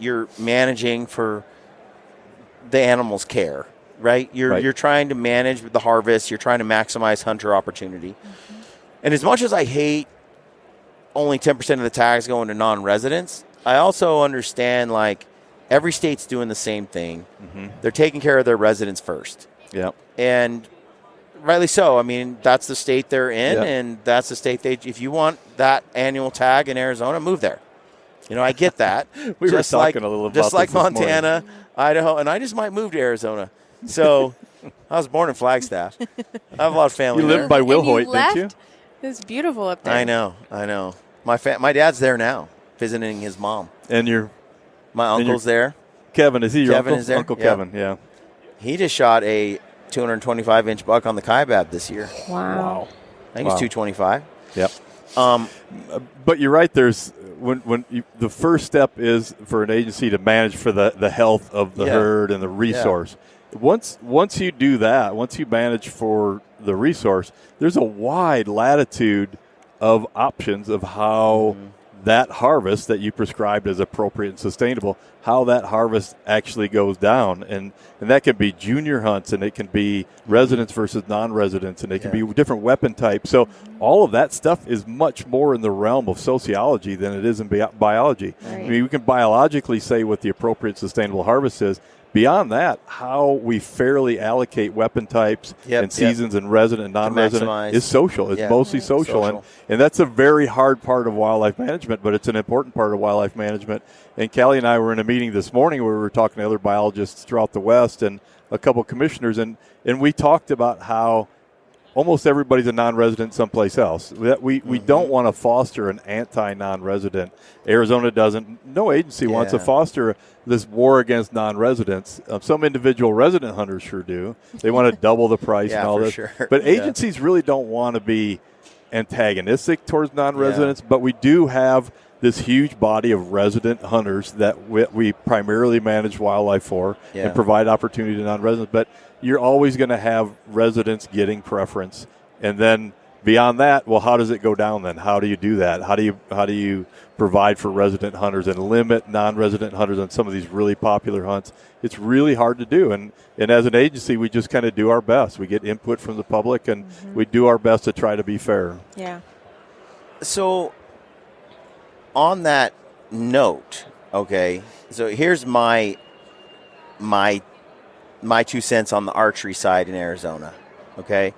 you're managing for the animal's care, right? You're trying to manage the harvest. You're trying to maximize hunter opportunity. And as much as I hate only 10% of the tags going to non-residents, I also understand, like, every state's doing the same thing. They're taking care of their residents first. Yeah. And rightly so. I mean, that's the state they're in, and that's the state if you want that annual tag in Arizona, move there. I get that. We were talking a little about just like this Montana, Idaho, and I just might move to Arizona. So I was born in Flagstaff. I have a lot of family. You lived by Wilhoit, didn't you? It's beautiful up there. I know. My dad's there now, visiting his mom. And my uncle's there. Kevin, is he your Kevin uncle? Is there? Uncle Kevin, yeah. He just shot a 225-inch buck on the Kaibab this year. Wow. I think it's 225. Yep. But you're right. There's the first step is for an agency to manage for the health of the herd and the resource. Once you do that, once you manage for the resource, there's a wide latitude of options of how that harvest that you prescribed as appropriate and sustainable, how that harvest actually goes down. And that can be junior hunts, and it can be residents versus non-residents, and it can be different weapon types. So all of that stuff is much more in the realm of sociology than it is in biology. Right. I mean, we can biologically say what the appropriate sustainable harvest is. Beyond that, how we fairly allocate weapon types and seasons and resident and non-resident is social. It's mostly social. And that's a very hard part of wildlife management, but it's an important part of wildlife management. And Callie and I were in a meeting this morning where we were talking to other biologists throughout the West and a couple of commissioners, and we talked about how almost everybody's a non-resident someplace else. We don't want to foster an anti-non-resident. Arizona doesn't. No agency wants to foster this war against non-residents. Some individual resident hunters sure do. They want to double the price and all this. Sure. But agencies really don't want to be antagonistic towards non-residents, but we do have this huge body of resident hunters that we primarily manage wildlife for and provide opportunity to non-residents. But you're always going to have residents getting preference. And then beyond that, well, how does it go down then? How do you do that? How do you provide for resident hunters and limit non-resident hunters on some of these really popular hunts? It's really hard to do. And as an agency, we just kind of do our best. We get input from the public, and we do our best to try to be fair. Yeah. So on that note, okay, so here's my 2 cents on the archery side in Arizona, okay?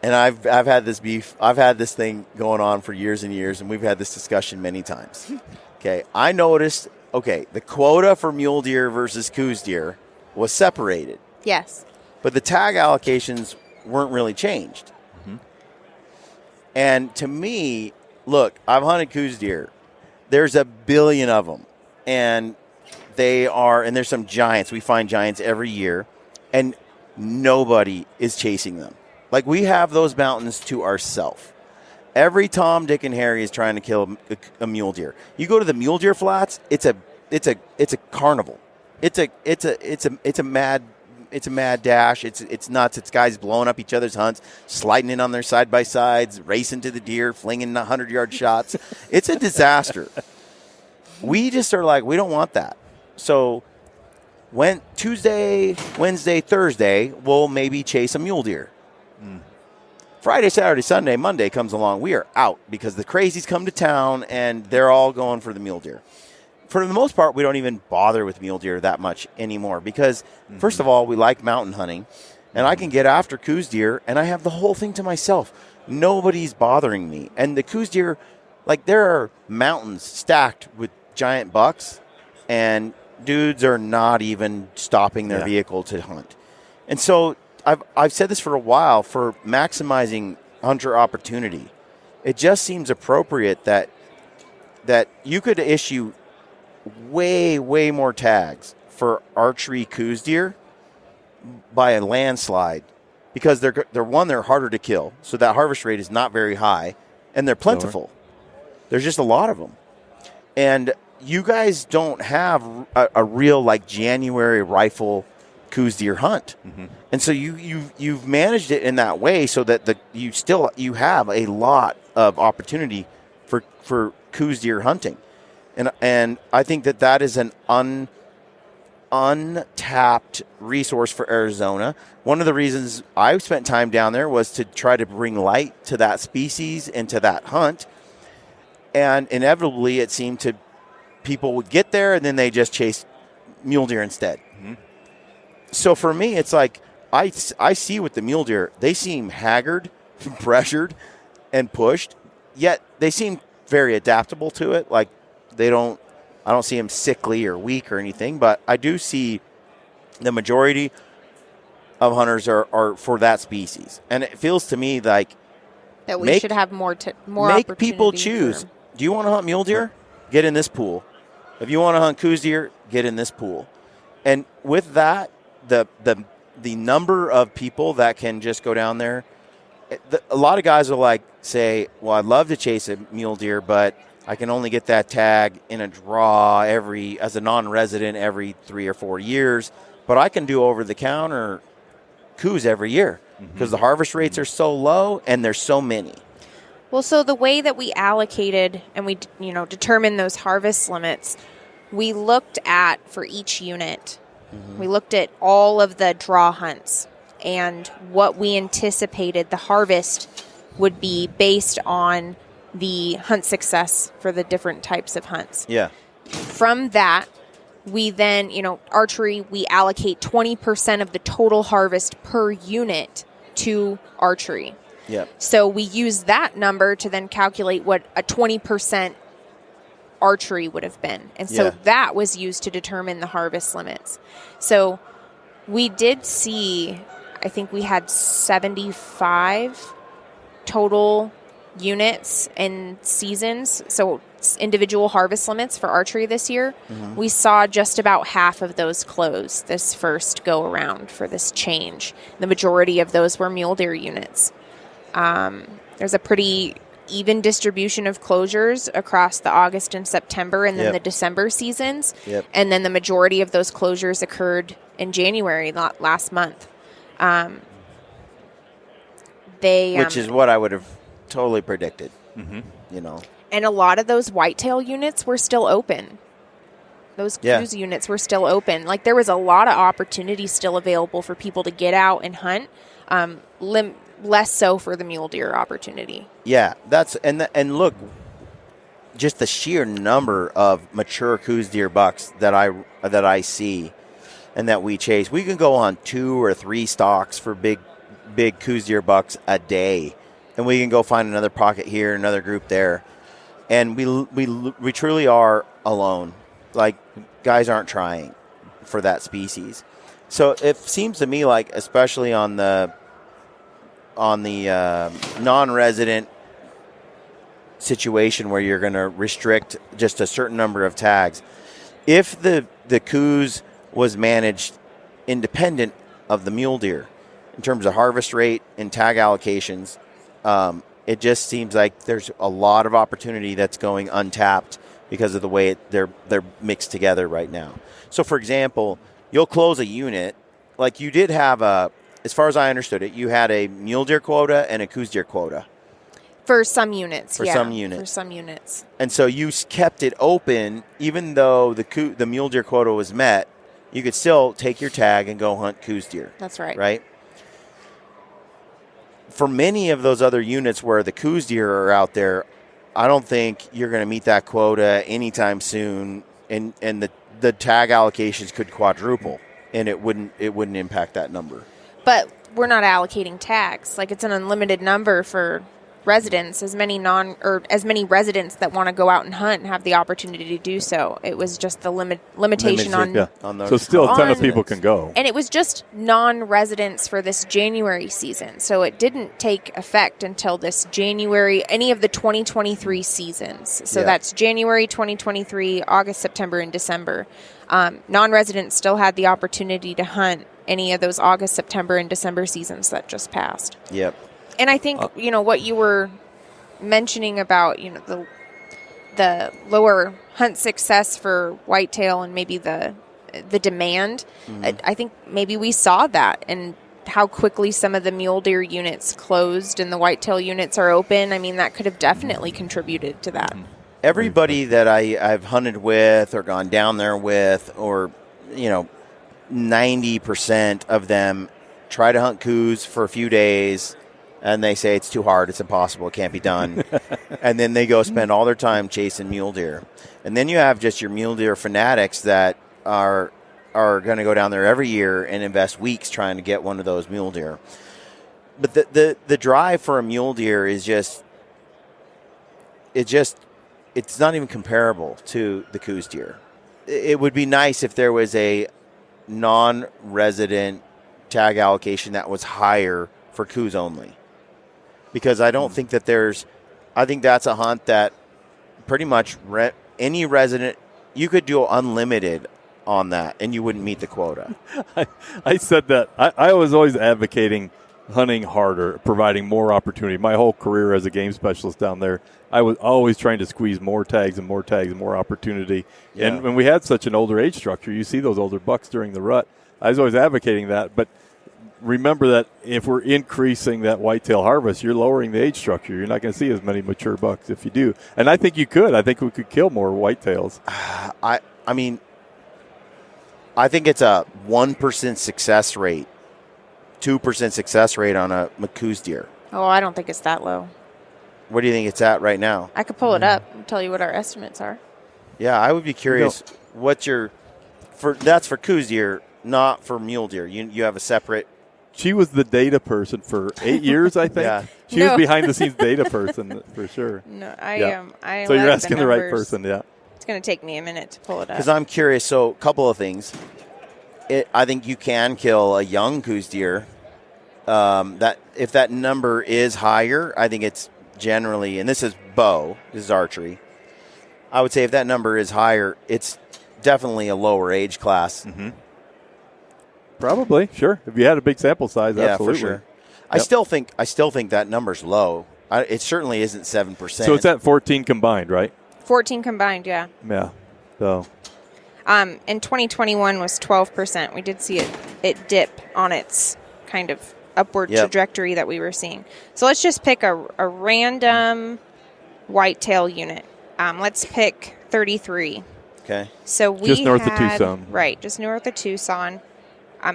And I've had this beef. I've had this thing going on for years and years, and we've had this discussion many times. Okay, I noticed, the quota for mule deer versus coos deer was separated. Yes. But the tag allocations weren't really changed. Mm-hmm. And to me, look, I've hunted Coues deer. There's a billion of them. And there's some giants. We find giants every year. And nobody is chasing them. Like, we have those mountains to ourselves. Every Tom, Dick, and Harry is trying to kill a mule deer. You go to the mule deer flats, it's a carnival. It's a mad dash. It's nuts. It's guys blowing up each other's hunts, sliding in on their side by sides, racing to the deer, flinging 100-yard shots. It's a disaster. We just are like, we don't want that. So when Tuesday, Wednesday, Thursday, we'll maybe chase a mule deer. Friday, Saturday, Sunday, Monday comes along. We are out because the crazies come to town and they're all going for the mule deer. For the most part, we don't even bother with mule deer that much anymore because, first of all, we like mountain hunting, and I can get after Coues deer, and I have the whole thing to myself. Nobody's bothering me. And the Coues deer, like, there are mountains stacked with giant bucks, and dudes are not even stopping their vehicle to hunt. And so I've said this for a while, for maximizing hunter opportunity, it just seems appropriate that you could issue way, way more tags for archery Coues deer by a landslide because they're harder to kill, so that harvest rate is not very high, and they're plentiful. There's just a lot of them. And you guys don't have a real, like, January rifle Coues deer hunt. Mm-hmm. And so you've managed it in that way so that you have a lot of opportunity for Coues deer hunting. And I think that is an untapped resource for Arizona. One of the reasons I spent time down there was to try to bring light to that species and to that hunt. And inevitably, it seemed to people would get there and then they just chase mule deer instead. Mm-hmm. So for me, it's like I see with the mule deer, they seem haggard, pressured, and pushed, yet they seem very adaptable to it. Like, I don't see them sickly or weak or anything, but I do see the majority of hunters are for that species. And it feels to me like that we should have more make people choose. Do you want to hunt mule deer? Get in this pool. If you want to hunt Coues deer, get in this pool. And with that, the number of people that can just go down there, a lot of guys will say, well, I'd love to chase a mule deer, but I can only get that tag in a draw as a non-resident every 3 or 4 years, but I can do over-the-counter Coues every year because the harvest rates are so low and there's so many. Well, so the way that we allocated and we determined those harvest limits, we looked at for each unit. We looked at all of the draw hunts and what we anticipated the harvest would be based on the hunt success for the different types of hunts. Yeah. From that, we then, archery, we allocate 20% of the total harvest per unit to archery. Yeah. So we use that number to then calculate what a 20% archery would have been. And so that was used to determine the harvest limits. So we did see, I think we had 75 total units and seasons, so individual harvest limits for archery this year. Mm-hmm. We saw just about half of those close this first go around for this change. The majority of those were mule deer units. There's a pretty even distribution of closures across the August and September and then the December seasons. Yep. And then the majority of those closures occurred in January, last month. Which is what I would have totally predicted, And a lot of those whitetail units were still open. Those Coues units were still open. Like, there was a lot of opportunity still available for people to get out and hunt. Less so for the mule deer opportunity. Yeah, and look, just the sheer number of mature Coues deer bucks that I see and that we chase. We can go on 2 or 3 stalks for big Coues deer bucks a day, and we can go find another pocket here, another group there, and we truly are alone. Like, guys aren't trying for that species. So it seems to me like, especially on the non-resident situation where you're going to restrict just a certain number of tags, if the coos was managed independent of the mule deer in terms of harvest rate and tag allocations, it just seems like there's a lot of opportunity that's going untapped because of the way they're mixed together right now. So, for example, you'll close a unit, like you did have as far as I understood it, you had a mule deer quota and a coos deer quota. For some units, For some units. And so you kept it open, even though the mule deer quota was met, you could still take your tag and go hunt coos deer. That's right. Right? For many of those other units where the coos deer are out there, I don't think you're going to meet that quota anytime soon, and the tag allocations could quadruple, and it wouldn't impact that number. But we're not allocating tags. Like, it's an unlimited number for residents, as many residents that want to go out and hunt and have the opportunity to do so. It was just the limitation on those. So still a ton of people can go. And it was just non-residents for this January season. So it didn't take effect until this January, any of the 2023 seasons. So that's January 2023, August, September, and December. Non-residents still had the opportunity to hunt any of those August, September, and December seasons that just passed. Yep. And I think, what you were mentioning about, the lower hunt success for whitetail and maybe the demand, I think maybe we saw that and how quickly some of the mule deer units closed and the whitetail units are open. I mean, that could have definitely contributed to that. Everybody that I've hunted with or gone down there with, or, 90% of them try to hunt coos for a few days, and they say it's too hard, it's impossible, it can't be done. And then they go spend all their time chasing mule deer. And then you have just your mule deer fanatics that are going to go down there every year and invest weeks trying to get one of those mule deer. But the drive for a mule deer is it's not even comparable to the coos deer. It would be nice if there was a non-resident tag allocation that was higher for coos only. Because I don't think that I think that's a hunt that pretty much any resident, you could do unlimited on that and you wouldn't meet the quota. I said that. I was always advocating hunting harder, providing more opportunity. My whole career as a game specialist down there, I was always trying to squeeze more tags and more opportunity. Yeah. And when we had such an older age structure, you see those older bucks during the rut. I was always advocating that, but remember that if we're increasing that whitetail harvest, you're lowering the age structure. You're not going to see as many mature bucks if you do. And I think you could. I think we could kill more whitetails. I mean, I think it's a 1% success rate, 2% success rate on a coos deer. Oh, I don't think it's that low. What do you think it's at right now? I could pull it up and tell you what our estimates are. Yeah, I would be curious. What's that's for coos deer, not for mule deer. You have a separate. She was the data person for 8 years, I think. Yeah. She was behind-the-scenes data person for sure. No, I am. So you're asking the right person, yeah. It's going to take me a minute to pull it up. Because I'm curious. So a couple of things. I think you can kill a young coos deer. That if that number is higher, I think it's generally, and this is bow, this is archery. I would say if that number is higher, it's definitely a lower age class. Mm-hmm. Probably, sure. If you had a big sample size, absolutely. For sure. Yep. I still think that number's low. It certainly isn't 7%. So it's at 14 combined, right? 14 combined, yeah. Yeah. So. And 2021 was 12%. We did see it dip on its kind of upward trajectory that we were seeing. So let's just pick a random whitetail unit. Let's pick 33. Okay. So we just north of Tucson. Right, just north of Tucson.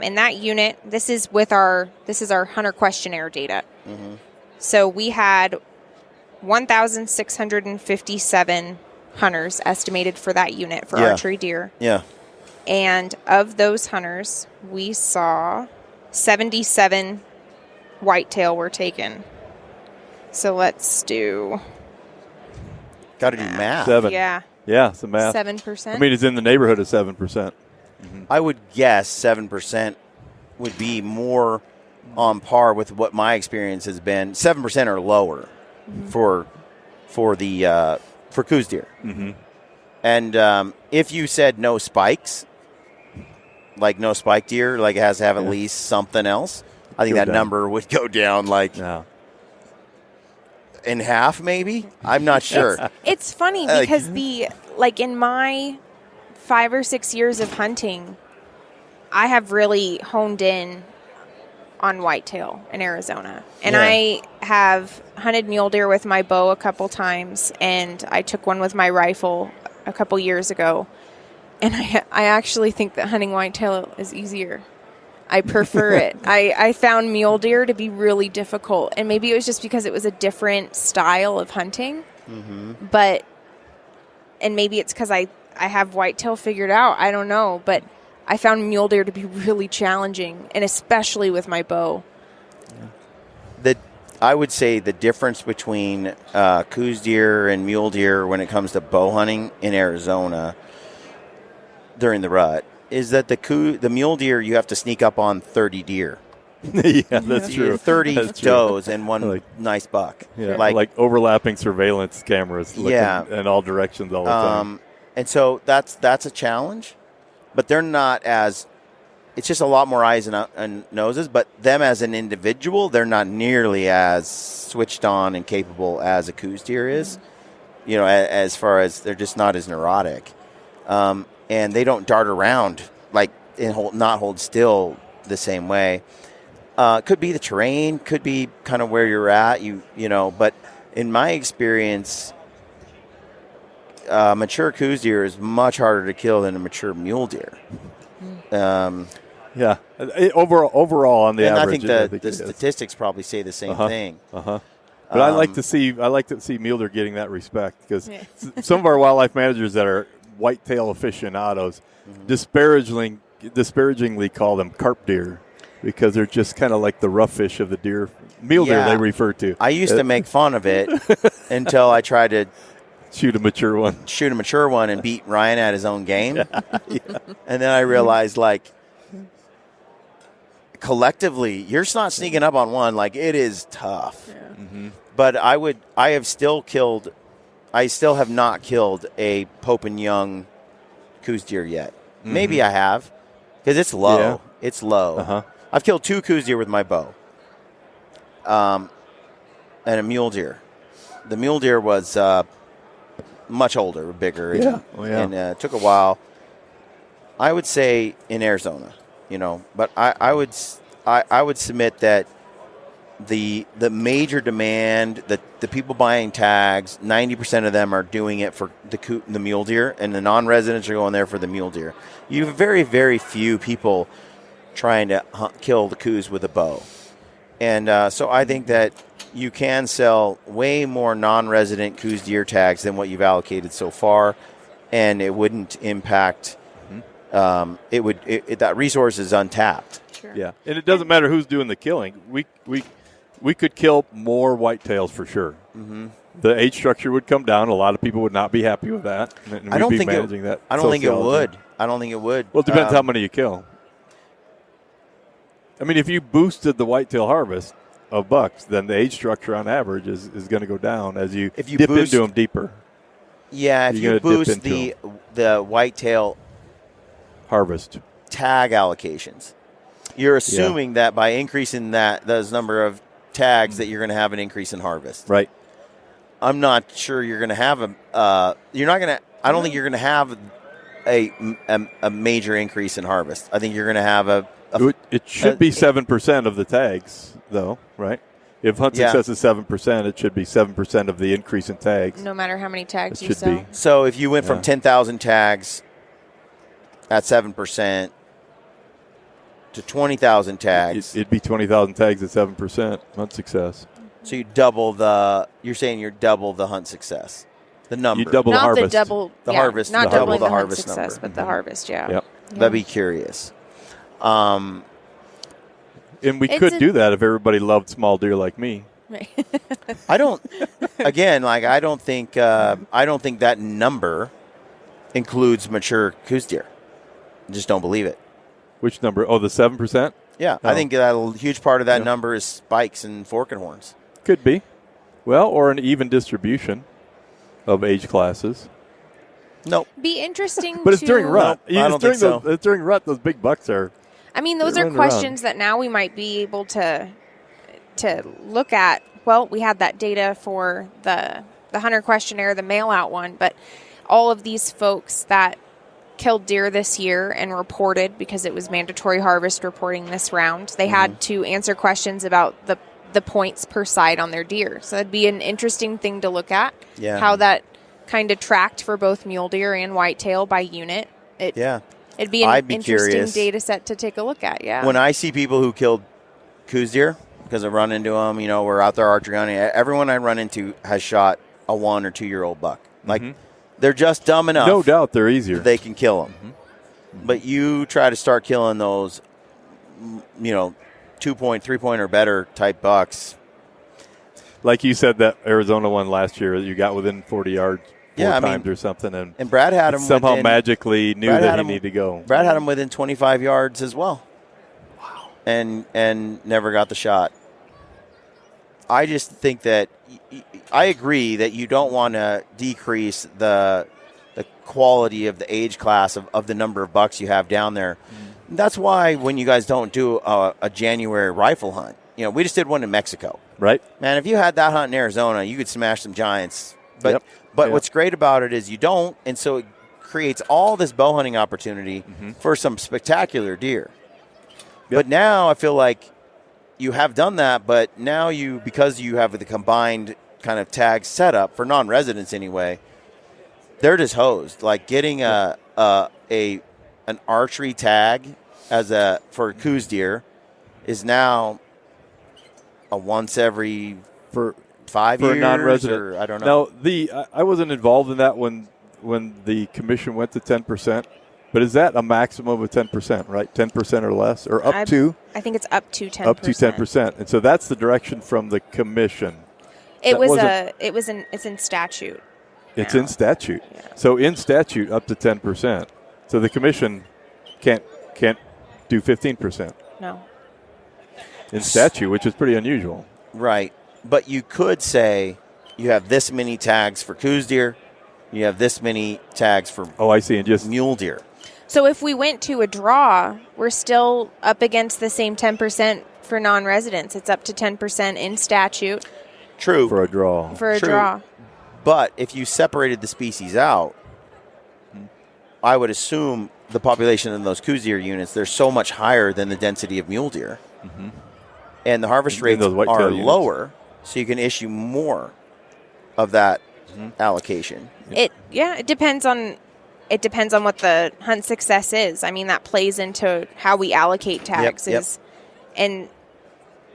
In that unit, this is our hunter questionnaire data. Mm-hmm. So we had 1,657 hunters estimated for that unit for archery deer. Yeah. And of those hunters, we saw 77 whitetail were taken. So let's do. Got to do math. 7. Yeah. Yeah, some math. 7%. I mean, it's in the neighborhood of 7%. I would guess 7% would be more on par with what my experience has been. 7% or lower for Coues deer. And if you said no spikes, like no spike deer, like it has to have at least something else, I think that number would go down in half, maybe. I'm not sure. It's funny because in my 5 or 6 years of hunting, I have really honed in on whitetail in Arizona. And I have hunted mule deer with my bow a couple times, and I took one with my rifle a couple years ago. And I actually think that hunting whitetail is easier. I prefer it. I found mule deer to be really difficult. And maybe it was just because it was a different style of hunting. And maybe it's because I have whitetail figured out. I don't know. But I found mule deer to be really challenging, and especially with my bow. I would say the difference between Coues deer and mule deer when it comes to bow hunting in Arizona during the rut is that the mule deer, you have to sneak up on 30 deer. That's true. 30 does and one nice buck. Yeah, like overlapping surveillance cameras looking in all directions all the time. And so that's a challenge, but they're not as – it's just a lot more eyes and noses, but them as an individual, they're not nearly as switched on and capable as a Coues deer is, as far as they're just not as neurotic. And they don't dart around not hold still the same way. Could be the terrain, could be kind of where you're at, but in my experience, mature Coues deer is much harder to kill than a mature mule deer. Overall on the average, I think the statistics probably say the same thing. But I like to see mule deer getting that respect because some of our wildlife managers that are whitetail aficionados disparagingly call them carp deer because they're just kind of like the rough fish of the mule deer they refer to. I used to make fun of it until I tried to shoot a mature one and beat Ryan at his own game. And then I realized, collectively, you're not sneaking up on one. It is tough. But I still have not killed a Pope and Young Coues deer yet. Maybe I have, because it's low. Yeah. It's low. I've killed 2 Coues deer with my bow, and a mule deer. The mule deer was much older, bigger, and it took a while. I would say in Arizona, but I would submit that the major demand, the people buying tags, 90% of them are doing it for the mule deer, and the non-residents are going there for the mule deer. You have very, very few people trying to kill the Coues with a bow. And so I think that you can sell way more non-resident Coues deer tags than what you've allocated so far, and it wouldn't impact that resource is untapped. Sure. Yeah, and it doesn't matter who's doing the killing. We could kill more whitetails for sure. The age structure would come down. A lot of people would not be happy with that. And I don't we'd be think managing that. I don't think it would. I don't think it would. Well, it depends how many you kill. I mean, if you boosted the whitetail harvest of bucks, then the age structure on average is going to go down as you dip into them deeper. Yeah, if you boost the whitetail harvest tag allocations, you're assuming that by increasing those number of tags that you're going to have an increase in harvest. Right. I'm not sure you're going to have you're not going to. I don't think you're going to have a major increase in harvest. I think you're going to have it should be 7% of the tags, though, right? If hunt success is 7%, it should be 7% of the increase in tags. No matter how many tags you sell. So if you went from 10,000 tags at 7% to 20,000 tags, it'd be 20,000 tags at 7% hunt success. So you're saying you're double the hunt success, the number. You double the harvest. Harvest. Not doubling the harvest success, number. But the harvest, Yep. That'd be curious. And we could do that if everybody loved small deer like me. Right. I don't think that number includes mature Coues deer. Just don't believe it. Which number? Oh, the 7%? Yeah, Oh. I think that a huge part of that number is spikes and fork and horns. Could be. Well, or an even distribution of age classes. Nope. Be interesting. But it's during rut. Nope, I don't think so. It's during rut. Those big bucks are. I mean, those are questions that now we might be able to look at. Well, we had that data for the hunter questionnaire, the mail-out one, but all of these folks that killed deer this year and reported, because it was mandatory harvest reporting this round, they had to answer questions about the points per side on their deer. So that'd be an interesting thing to look at. Yeah. How that kind of tracked for both mule deer and whitetail by unit. It'd be an interesting curious. data set to take a look at. Yeah. When I see people who killed coos deer, because I run into them, we're out there archery hunting, everyone I run into has shot a 1 or 2 year old buck. Like, they're just dumb enough. No doubt they're easier. They can kill them. But you try to start killing those, 2-point, 3-point or better type bucks. Like you said, that Arizona one last year, you got within 40 yards four times or something. And Brad had him somehow magically knew that he needed to go. Brad had him within 25 yards as well. Wow. And never got the shot. I just think that I agree that you don't want to decrease the quality of the age class of the number of bucks you have down there. That's why when you guys don't do a January rifle hunt, we just did one in Mexico. Right. Man, if you had that hunt in Arizona, you could smash some giants. But what's great about it is you don't, and so it creates all this bow hunting opportunity for some spectacular deer. But now I feel like you have done that, but now because you have the combined kind of tag setup for non-residents anyway, they're just hosed. Like getting an archery tag for coos deer is now a once every 5 years for a non-resident. Or, I don't know. Now I wasn't involved in that when the commission went to 10%. But is that a maximum of 10%, right? 10% or less, or up to? I think it's up to 10%. Up to 10%, and so that's the direction from the commission. It's in statute. It's in statute. Yeah. So in statute, up to 10%. So the commission can't do 15%. No. In statute, which is pretty unusual. Right, but you could say you have this many tags for coos deer, you have this many tags for and just mule deer. So if we went to a draw, we're still up against the same 10% for non-residents. It's up to 10% in statute. True. For a draw. Draw. But if you separated the species out, I would assume the population in those coos deer units, they're so much higher than the density of mule deer. And the harvest rates are lower, so you can issue more of that allocation. It depends on what the hunt success is. I mean, that plays into how we allocate tags. And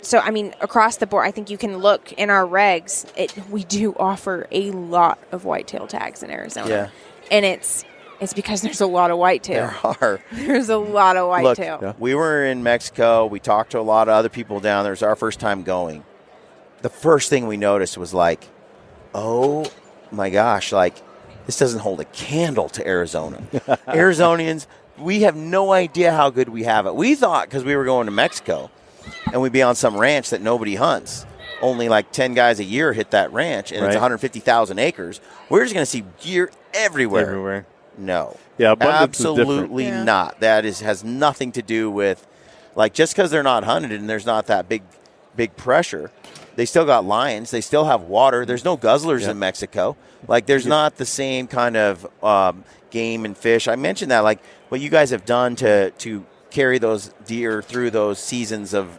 so, I mean, across the board, I think you can look in our regs. We do offer a lot of whitetail tags in Arizona. Yeah. And it's because there's a lot of whitetail. There's a lot of whitetail. Look, we were in Mexico. We talked to a lot of other people down there. It was our first time going. The first thing we noticed was like, oh my gosh, like this doesn't hold a candle to Arizona. Arizonians, we have no idea how good we have it. We thought because we were going to Mexico and we'd be on some ranch that nobody hunts. Only like 10 guys a year hit that ranch, and it's 150,000 acres. We're just going to see deer everywhere. No. Yeah, absolutely not. That has nothing to do with, like, just because they're not hunted and there's not that big pressure. They still got lions. They still have water. There's no guzzlers in Mexico. Like, there's not the same kind of game and fish. I mentioned that, like, what you guys have done to carry those deer through those seasons of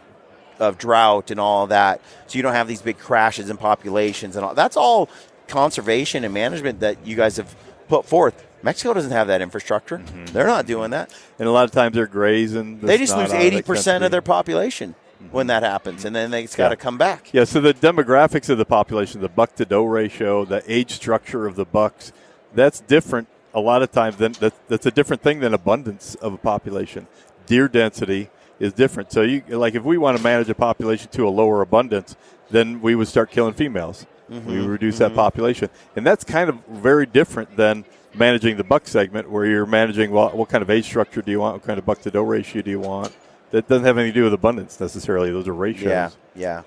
drought and all of that, so you don't have these big crashes in populations and all. That's all conservation and management that you guys have put forth. Mexico doesn't have that infrastructure. They're not doing that. And a lot of times they're grazing. They just lose 80% of their population when that happens, and then it's got to come back. Yeah, so the demographics of the population, the buck-to-doe ratio, the age structure of the bucks, that's different a lot of times. That's a different thing than abundance of a population. Deer density is different. So, if we want to manage a population to a lower abundance, then we would start killing females. We would reduce that population. And that's kind of very different than managing the buck segment, where you're managing what kind of age structure do you want, what kind of buck-to-doe ratio do you want. That doesn't have anything to do with abundance necessarily. Those are ratios. Yeah,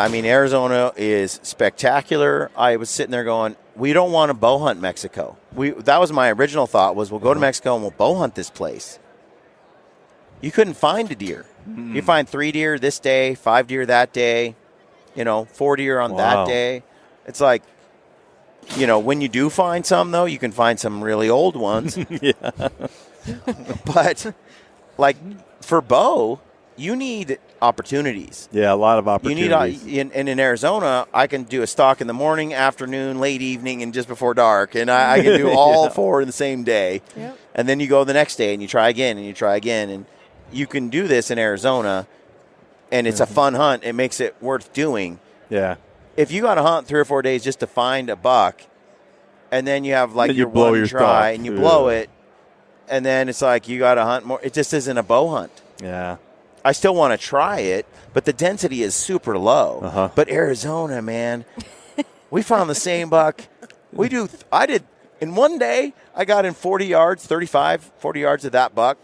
I mean, Arizona is spectacular. I was sitting there going, we don't want to bow hunt Mexico. That was my original thought, was we'll go to Mexico and we'll bow hunt this place. You couldn't find a deer. You find 3 deer this day, 5 deer that day, 4 deer on that day. It's like, when you do find some, though, you can find some really old ones. But, like, for bow, you need opportunities. Yeah, a lot of opportunities. And in Arizona, I can do a stalk in the morning, afternoon, late evening, and just before dark. And I can do all 4 in the same day. Yep. And then you go the next day and you try again and you try again. And you can do this in Arizona, and it's a fun hunt. It makes it worth doing. Yeah. If you got to hunt 3 or 4 days just to find a buck, and then you have like your one try and you blow it, and then it's like you got to hunt more. It just isn't a bow hunt. Yeah. I still want to try it, but the density is super low. But Arizona, man, we found the same buck. I did in one day. I got in 40 yards, 35, 40 yards of that buck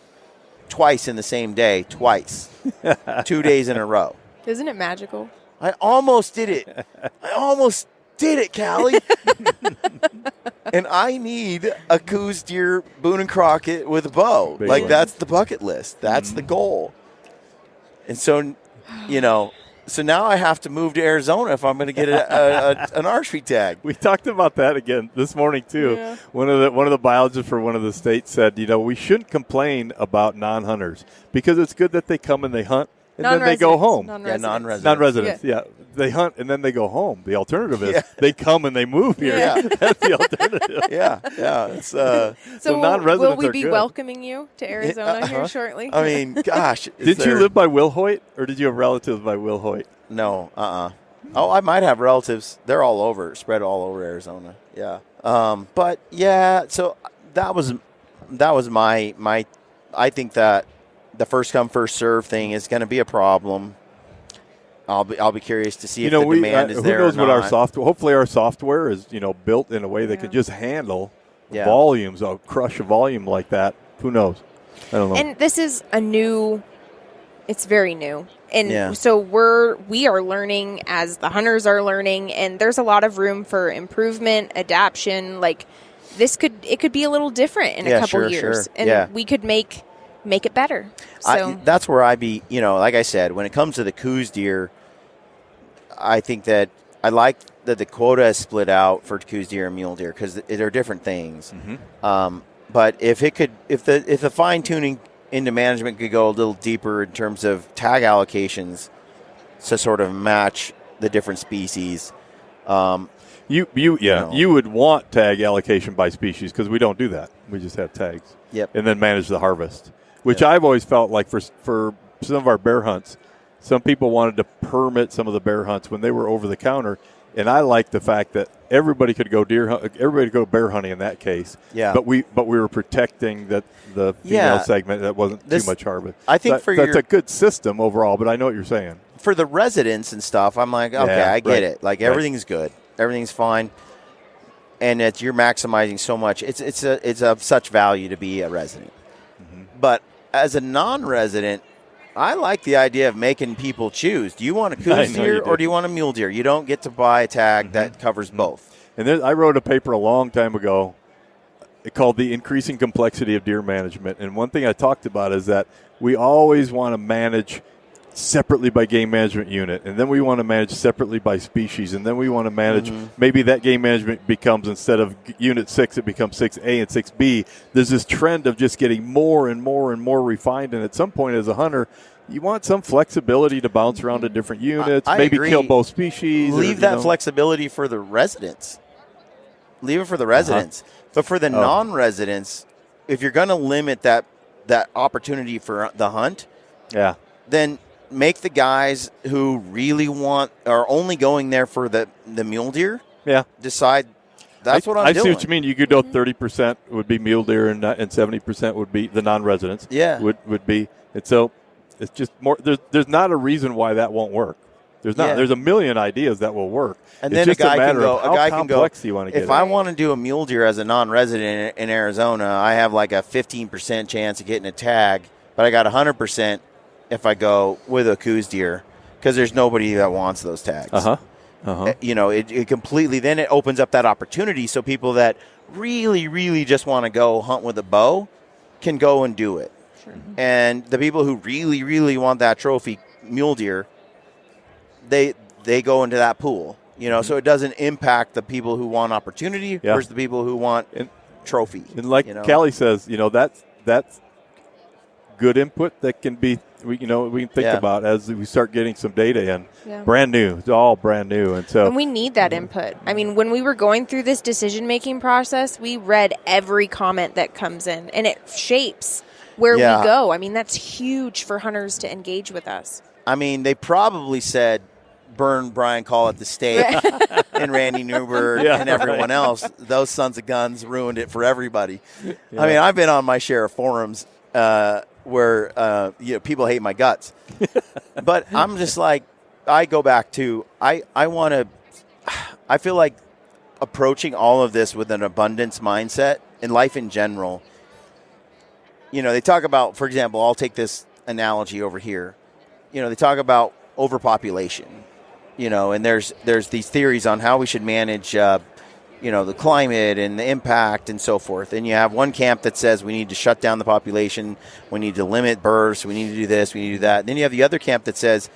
twice in the same day, 2 days in a row. Isn't it magical? I almost did it, Callie. And I need a Coos deer Boone and Crockett with a bow. Big one. That's the bucket list. That's the goal. And so, so now I have to move to Arizona if I'm going to get an archery tag. We talked about that again this morning too. Yeah. One of the biologists for one of the states said, we shouldn't complain about non-hunters because it's good that they come and they hunt and then they go home. Non-residents. Yeah. They hunt and then they go home. The alternative is they come and they move here. Yeah. That's the alternative. So non-residents will we are be good. welcoming you to Arizona here shortly? I mean, gosh. Did you live by Will Hoyt, or did you have relatives by Will Hoyt? No. Oh, I might have relatives. They're all over, spread all over Arizona. Yeah. But yeah. So that was my. I think that the first come first serve thing is going to be a problem. I'll be curious to see if the demand is there. Who knows or what not. our software? Hopefully, our software is built in a way that can just handle volumes. I'll crush a volume like that. Who knows? I don't know. And this is it's very new, and so we are learning as the hunters are learning, and there's a lot of room for improvement, adaptation. Like it could be a little different in a couple years, and we could make it better. So that's where I be. Like I said, when it comes to the Coos deer, I think that I like that the quota is split out for Coos deer and mule deer because they're different things. But if the fine tuning into management could go a little deeper in terms of tag allocations to sort of match the different species. You would want tag allocation by species because we don't do that. We just have tags. Yep. And then manage the harvest, which I've always felt like for some of our bear hunts, some people wanted to permit some of the bear hunts when they were over the counter, and I like the fact that everybody could go everybody could go bear hunting in that case. Yeah. But we were protecting the female segment that wasn't too much harvest. I think that's a good system overall. But I know what you're saying. For the residents and stuff, I'm like, okay, I get it. Like everything's good, everything's fine, and you're maximizing so much. It's of such value to be a resident. But as a non-resident, I like the idea of making people choose. Do you want a Coos deer or do you want a mule deer? You don't get to buy a tag that covers both. And I wrote a paper a long time ago called The Increasing Complexity of Deer Management. And one thing I talked about is that we always want to manage separately by game management unit, and then we want to manage separately by species, and then we want to manage maybe that game management becomes, instead of unit 6, it becomes 6A and 6B. There's this trend of just getting more and more and more refined, and at some point as a hunter, you want some flexibility to bounce around to different units, maybe agree. Kill both species. Leave that flexibility for the residents. Leave it for the residents. But for the non-residents, if you're going to limit that opportunity for the hunt, then make the guys who really are only going there for the mule deer decide that's what I'm doing. I see what you mean. You could go 30% would be mule deer and 70% would be the non-residents. Yeah. Would be. And so it's just more, there's not a reason why that won't work. There's not. Yeah. There's a million ideas that will work. And it's then just a guy matter can go. of how A guy can go. complex do you want to get If it. I want to do a mule deer as a non-resident in Arizona, I have like a 15% chance of getting a tag, but I got 100% if I go with a coos deer because there's nobody that wants those tags. It completely. Then it opens up that opportunity so people that really, really just want to go hunt with a bow can go and do it. Sure. And the people who really, really want that trophy mule deer, they go into that pool. So it doesn't impact the people who want opportunity versus the people who want trophy. And like Callie says, that's good input that can be we can think about as we start getting some data in. Yeah. Brand new. It's all brand new. And we need that input. I mean, when we were going through this decision-making process, we read every comment that comes in, and it shapes where we go. I mean, that's huge for hunters to engage with us. I mean, they probably said, burn Brian Call at the stake and Randy Newberg and everyone else. Those sons of guns ruined it for everybody. Yeah. I mean, I've been on my share of forums where people hate my guts. But I'm just like, I go back to, I feel like approaching all of this with an abundance mindset in life in general. They talk about, for example, I'll take this analogy over here. They talk about overpopulation, and there's these theories on how we should manage, the climate and the impact and so forth. And you have one camp that says we need to shut down the population, we need to limit births, we need to do this, we need to do that. And then you have the other camp that says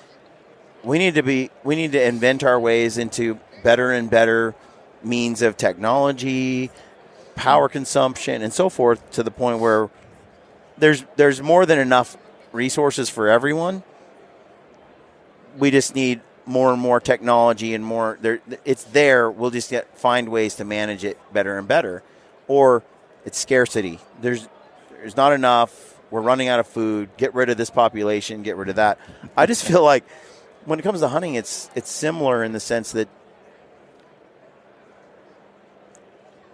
we need to invent our ways into better and better means of technology, power consumption, and so forth, to the point where there's more than enough resources for everyone. We just need more and more technology and more. It's there. We'll just find ways to manage it better and better. Or it's scarcity. There's not enough. We're running out of food. Get rid of this population. Get rid of that. I just feel like when it comes to hunting, it's similar in the sense that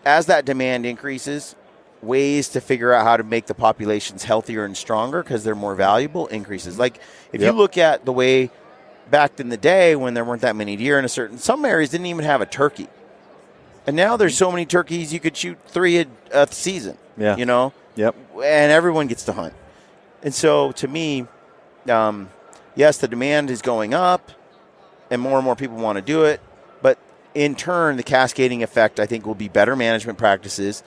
as that demand increases, ways to figure out how to make the populations healthier and stronger because they're more valuable increases. Like if you look at the way back in the day when there weren't that many deer in some areas didn't even have a turkey. And now there's so many turkeys you could shoot 3 a season. Yeah. Yep. And everyone gets to hunt. And so to me, yes, the demand is going up and more people want to do it. But in turn, the cascading effect, I think, will be better management practices,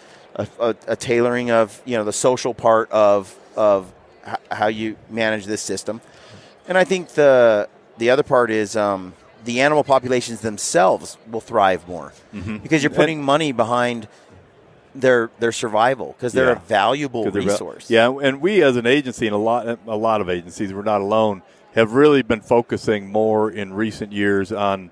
a tailoring of, the social part of how you manage this system. And I think the other part is the animal populations themselves will thrive more because you're putting money behind their survival because they're a valuable resource. And we as an agency and a lot of agencies, we're not alone, have really been focusing more in recent years on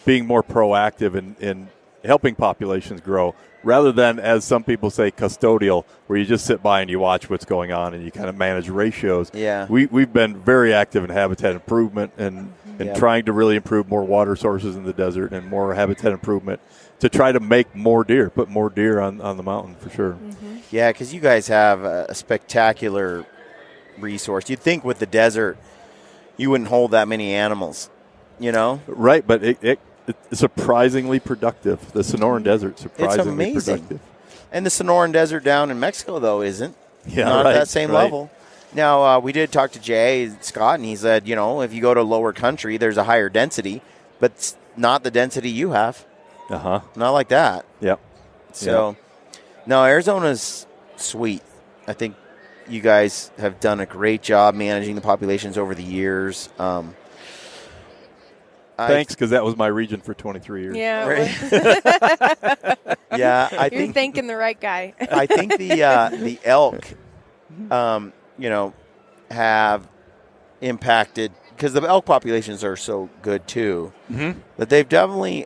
being more proactive in helping populations grow, rather than, as some people say, custodial, where you just sit by and you watch what's going on and you kind of manage ratios. Yeah. We've been very active in habitat improvement and trying to really improve more water sources in the desert and more habitat improvement to try to make more deer, put more deer on the mountain for sure. Mm-hmm. Yeah, because you guys have a spectacular resource. You'd think with the desert you wouldn't hold that many animals, Right, but it's surprisingly productive. The Sonoran Desert, surprisingly productive. And the Sonoran Desert down in Mexico, though, isn't. Not right, at that same level. Now, we did talk to Jay Scott, and he said, if you go to lower country, there's a higher density, but it's not the density you have. Not like that. Yep. So, no, Arizona's sweet. I think you guys have done a great job managing the populations over the years. Thanks, because that was my region for 23 years. Yeah. Right. You're thanking the right guy. I think the elk, have impacted, because the elk populations are so good too, that they've definitely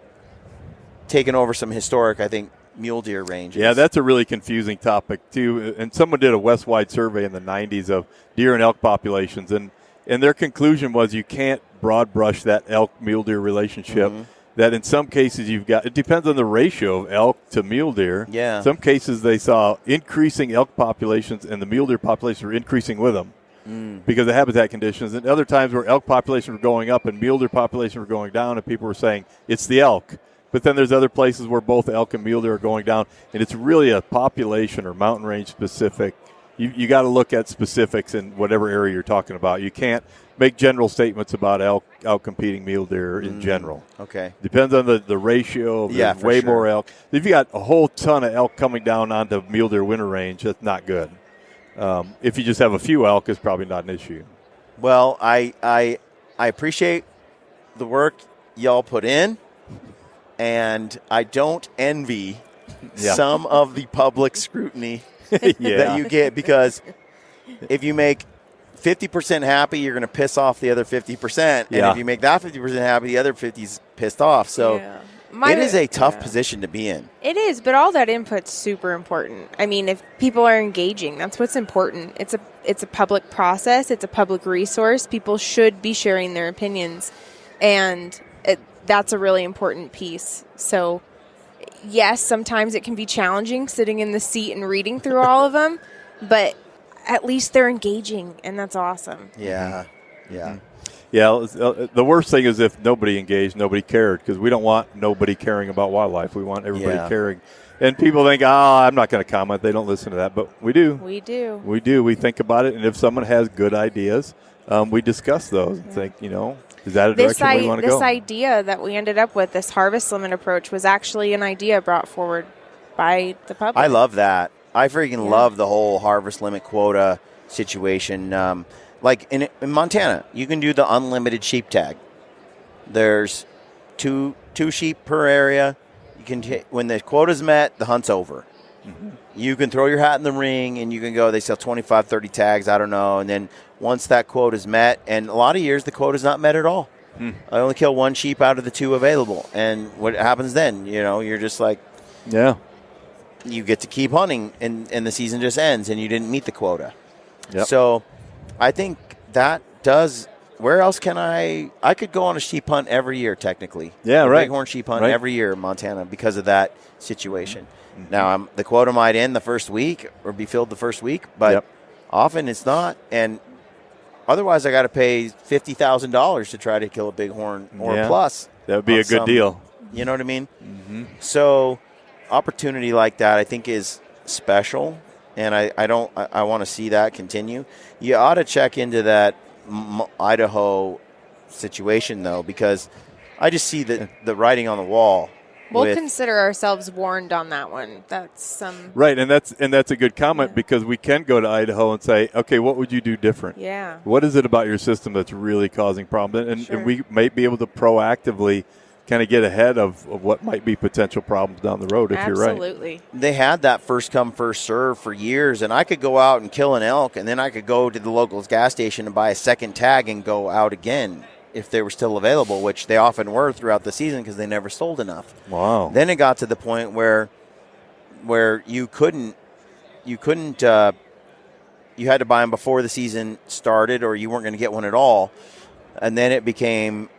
taken over some historic, I think, mule deer ranges. Yeah, that's a really confusing topic too. And someone did a West-wide survey in the 90s of deer and elk populations, and their conclusion was you can't broad brush that elk-mule deer relationship. That in some cases it depends on the ratio of elk to mule deer. Yeah. Some cases they saw increasing elk populations and the mule deer populations were increasing with them. because of habitat conditions. And other times where elk populations were going up and mule deer populations were going down, and people were saying it's the elk. But then there's other places where both elk and mule deer are going down, and it's really a population or mountain range specific. You got to look at specifics in whatever area you're talking about. You can't make general statements about elk outcompeting mule deer in general. Okay. Depends on the ratio. There's way more elk. If you got a whole ton of elk coming down onto mule deer winter range, that's not good. If you just have a few elk, it's probably not an issue. Well, I appreciate the work y'all put in, and I don't envy some of the public scrutiny that you get, because if you make 50% happy, you're going to piss off the other 50%. And if you make that 50% happy, the other 50's pissed off. So it is a tough position to be in. It is, but all that input's super important. I mean, if people are engaging, that's what's important. It's a public process. It's a public resource. People should be sharing their opinions, and that's a really important piece. So, yes, sometimes it can be challenging sitting in the seat and reading through all of them, but at least they're engaging, and that's awesome. Yeah. The worst thing is if nobody engaged, nobody cared, because we don't want nobody caring about wildlife. We want everybody caring. And people think, I'm not going to comment. They don't listen to that. But we do. We do. We think about it. And if someone has good ideas, we discuss those and think, is that a direction we want to go? This idea that we ended up with, this harvest limit approach, was actually an idea brought forward by the public. I love that. I freaking love the whole harvest limit quota situation. Like in Montana, you can do the unlimited sheep tag. There's two sheep per area. You can when the quota's met, the hunt's over. Mm-hmm. You can throw your hat in the ring and you can go. They sell 25, 30 tags. I don't know. And then once that quota's met, and a lot of years the quota's not met at all. I only kill one sheep out of the two available. And what happens then? You're just like, you get to keep hunting, and the season just ends, and you didn't meet the quota. Yep. So I think that does – where else can I could go on a sheep hunt every year technically. Yeah, right. Bighorn sheep hunt every year in Montana because of that situation. Mm-hmm. Now, the quota might end the first week or be filled the first week, but often it's not. And otherwise I got to pay $50,000 to try to kill a bighorn or plus. That would be a good deal. You know what I mean? Mm-hmm. So – opportunity like that, I think, is special, and I want to see that continue. You ought to check into that Idaho situation, though, because I just see the writing on the wall. We'll consider ourselves warned on that one. That's right, and that's a good comment because we can go to Idaho and say, okay, what would you do different? Yeah. What is it about your system that's really causing problems? And we might be able to proactively kind of get ahead of what might be potential problems down the road if you're right. Absolutely. They had that first come, first serve for years, and I could go out and kill an elk, and then I could go to the local gas station and buy a second tag and go out again if they were still available, which they often were throughout the season because they never sold enough. Wow. Then it got to the point where you couldn't you had to buy them before the season started or you weren't going to get one at all. And then it became,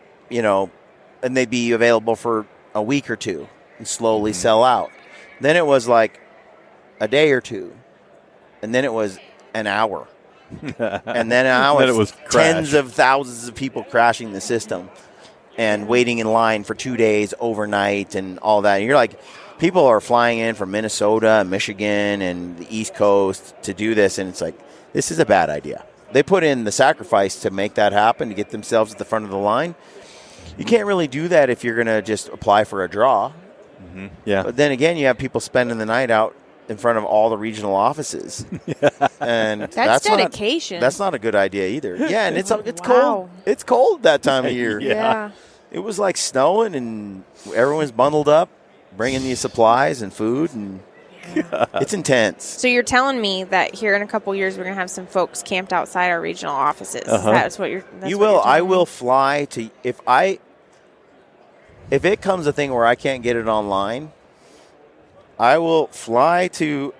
and they'd be available for a week or two and slowly sell out. Then it was like a day or two, and then it was an hour. And then it was tens of thousands of people crashing the system and waiting in line for 2 days overnight and all that. And you're like, people are flying in from Minnesota and Michigan and the East Coast to do this, and it's like, this is a bad idea. They put in the sacrifice to make that happen, to get themselves at the front of the line. You can't really do that if you're going to just apply for a draw. Mm-hmm. Yeah. But then again, you have people spending the night out in front of all the regional offices. And that's dedication. That's not a good idea either. Yeah, and it's cold. It's cold that time of year. Yeah. It was like snowing, and everyone's bundled up, bringing you supplies and food, and it's intense. So you're telling me that here in a couple years we're going to have some folks camped outside our regional offices. That's what you're You will. I will fly to if it comes a thing where I can't get it online, I will fly to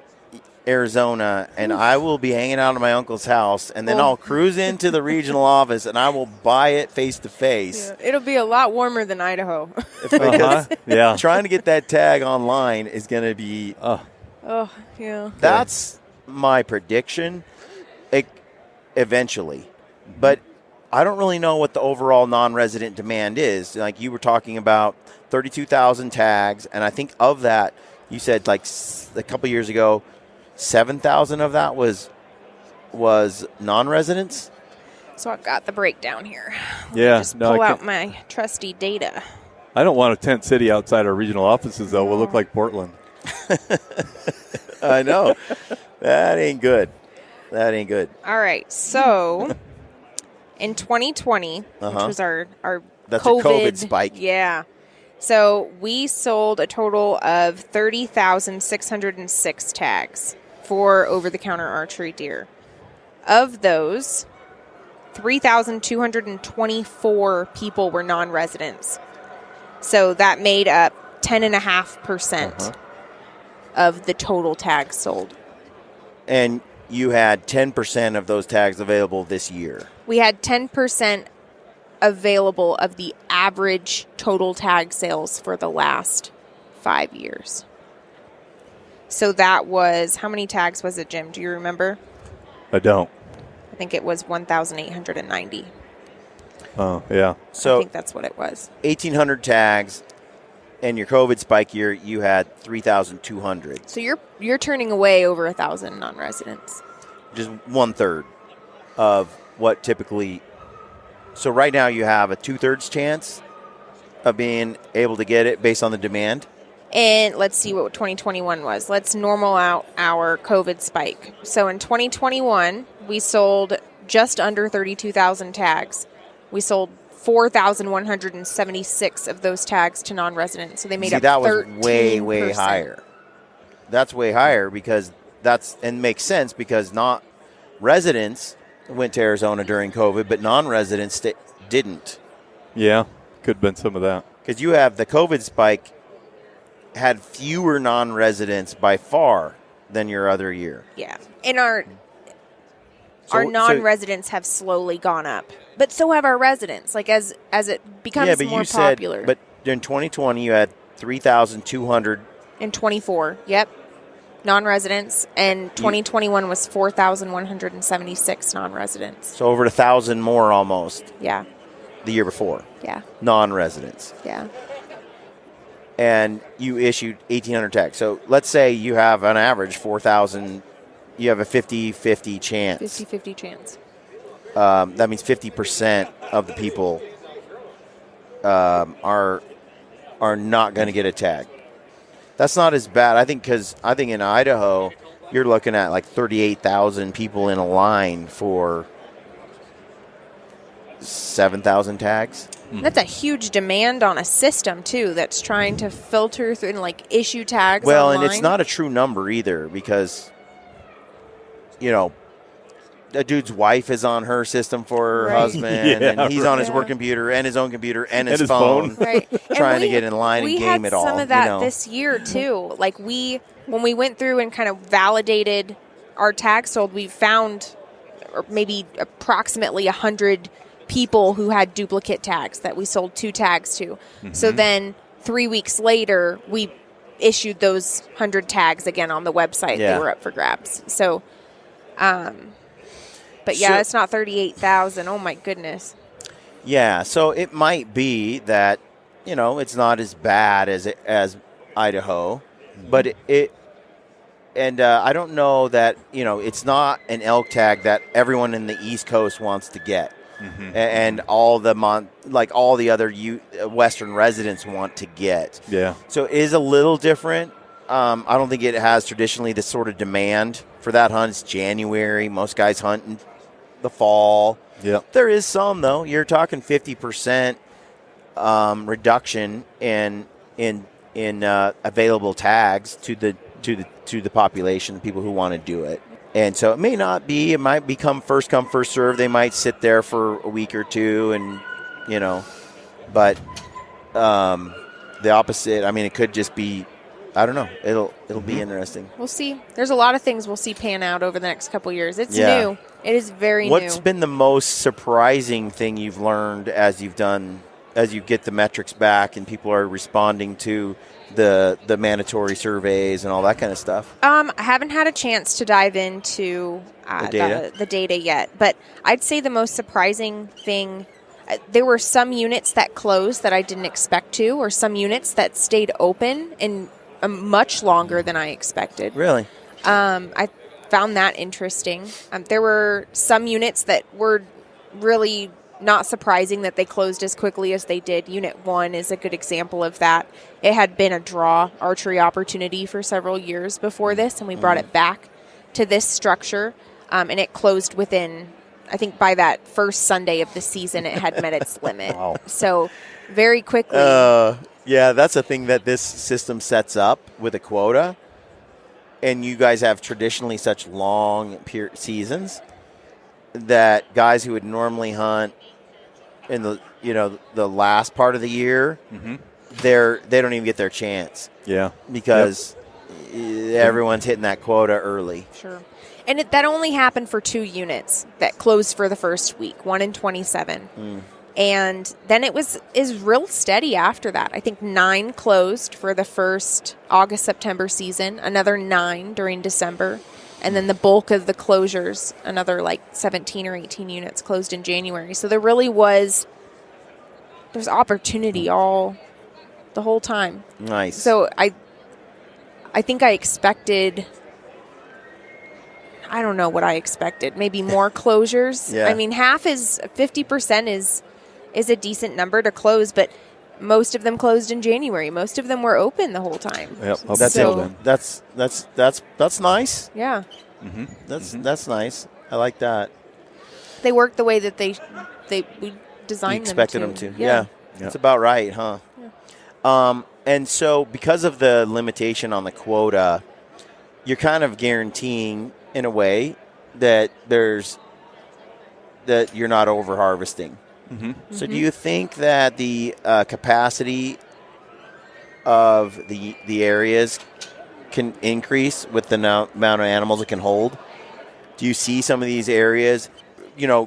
Arizona and I will be hanging out at my uncle's house, and then I'll cruise into the regional office and I will buy it face to face. It'll be a lot warmer than Idaho. Because trying to get that tag online is going to be yeah. That's my prediction. eventually. But I don't really know what the overall non-resident demand is. Like you were talking about 32,000 tags, and I think of that, you said like a couple years ago, 7,000 of that was non-residents. So I've got the breakdown here. Yeah. Just pull out my trusty data. I don't want a tent city outside our regional offices, though. We'll look like Portland. I know. That ain't good. All right. So in 2020, which was our That's COVID, a COVID spike. Yeah. So we sold a total of 30,606 tags for over-the-counter archery deer. Of those, 3,224 people were non-residents. So that made up 10.5% of the total tags sold. And you had 10% of those tags available this year. We had 10% available of the average total tag sales for the last 5 years. So that was, how many tags was it, Jim? Do you remember? I don't. I think it was 1,890. Oh, yeah. So I think that's what it was. 1,800 tags, and your COVID spike year, you had 3,200. So you're turning away over 1,000 non-residents. Just 1/3 of what typically. So right now you have a 2/3 chance of being able to get it based on the demand. And let's see what 2021 was. Let's normal out our COVID spike. So in 2021, we sold just under 32,000 tags. We sold 4,176 of those tags to non-residents. So they made up 13%. That was way higher. That's way higher because and makes sense because not residents went to Arizona during COVID, but non-residents didn't. Yeah, could have been some of that. Because you have the COVID spike had fewer non-residents by far than your other year. Yeah. And our non-residents have slowly gone up. But so have our residents. Like as it becomes more popular. But in 2020 you had 3,200 in 24. Yep. Non-residents, and 2021 was 4,176 non-residents. So over 1,000 more almost. Yeah. The year before. Yeah. Non-residents. Yeah. And you issued 1,800 tags. So let's say you have on average 4,000. You have a 50-50 chance. 50-50 chance. That means 50% of the people are not going to get a tag. That's not as bad, I think, because I think in Idaho you're looking at like 38,000 people in a line for 7,000 tags. That's a huge demand on a system too that's trying to filter through and like issue tags. Well, online. And it's not a true number either because, a dude's wife is on her system for her husband, and he's on his work computer and his own computer and his phone, right? trying to get in line and game it all. We had some of that this year too. Like when we went through and kind of validated our tags sold, we found maybe approximately 100 people who had duplicate tags that we sold 2 tags to. So then 3 weeks later, we issued those 100 tags again on the website. They were up for grabs. So, but yeah, it's not 38,000. Oh my goodness. Yeah, so it might be that it's not as bad as Idaho, but I don't know that it's not an elk tag that everyone in the East Coast wants to get, and all the other Western residents want to get. Yeah. So it is a little different. I don't think it has traditionally the sort of demand for that hunt. It's January. Most guys hunt in the fall. Yeah. There is some though. You're talking 50% reduction in available tags to the population, people who want to do it. And so it may not be. It might become first come first serve. They might sit there for a week or two, and but the opposite. I mean, it could just be. I don't know. It'll be interesting. We'll see. There's a lot of things we'll see pan out over the next couple of years. It's new. It is very new. What's been the most surprising thing you've learned as you've done as you get the metrics back and people are responding to the mandatory surveys and all that kind of stuff? I haven't had a chance to dive into the data yet, but I'd say the most surprising thing, there were some units that closed that I didn't expect to, or some units that stayed open and much longer than I expected. Really? I found that interesting. There were some units that were really not surprising that they closed as quickly as they did. Unit 1 is a good example of that. It had been a draw archery opportunity for several years before this, and we brought it back to this structure, and it closed within, I think by that first Sunday of the season, it had met its limit. Wow. So very quickly. Yeah, that's a thing that this system sets up with a quota, and you guys have traditionally such long seasons that guys who would normally hunt in the last part of the year, they don't even get their chance. Yeah, because everyone's hitting that quota early. Sure. And that only happened for 2 units that closed for the first week, 1 in 27. And then is real steady after that. I think 9 closed for the first August-September season, another 9 during December, and then the bulk of the closures, another like 17 or 18 units closed in January. So there really there's opportunity the whole time. Nice. So I think I expected, I don't know what I expected, maybe more closures. Yeah. I mean, 50% is a decent number to close, but most of them closed in January. Most of them were open the whole time. Yep. That's nice. Yeah. That's nice. I like that. They worked the way that we designed You expected them to. Yeah. Yeah. That's about right, huh? Yeah. And so because of the limitation on the quota, you're kind of guaranteeing in a way that you're not over harvesting. So do you think that the capacity of the areas can increase with the amount of animals it can hold? Do you see some of these areas,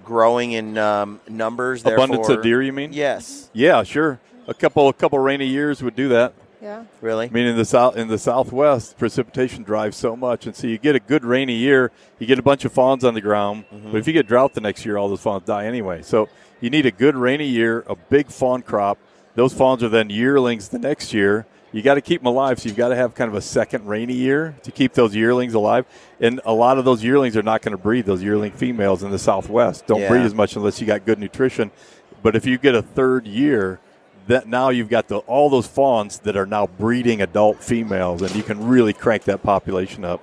growing in numbers? Abundance of deer, you mean? Yes. Yeah, sure. A couple rainy years would do that. Yeah. Really? I mean, in the Southwest, precipitation drives so much, and so you get a good rainy year, you get a bunch of fawns on the ground. But if you get drought the next year, all those fawns die anyway. So you need a good rainy year, a big fawn crop. Those fawns are then yearlings the next year. You got to keep them alive, so you've got to have kind of a second rainy year to keep those yearlings alive. And a lot of those yearlings are not going to breed. Those yearling females in the Southwest don't breed as much unless you got good nutrition. But if you get a third year, that now you've got all those fawns that are now breeding adult females, and you can really crank that population up.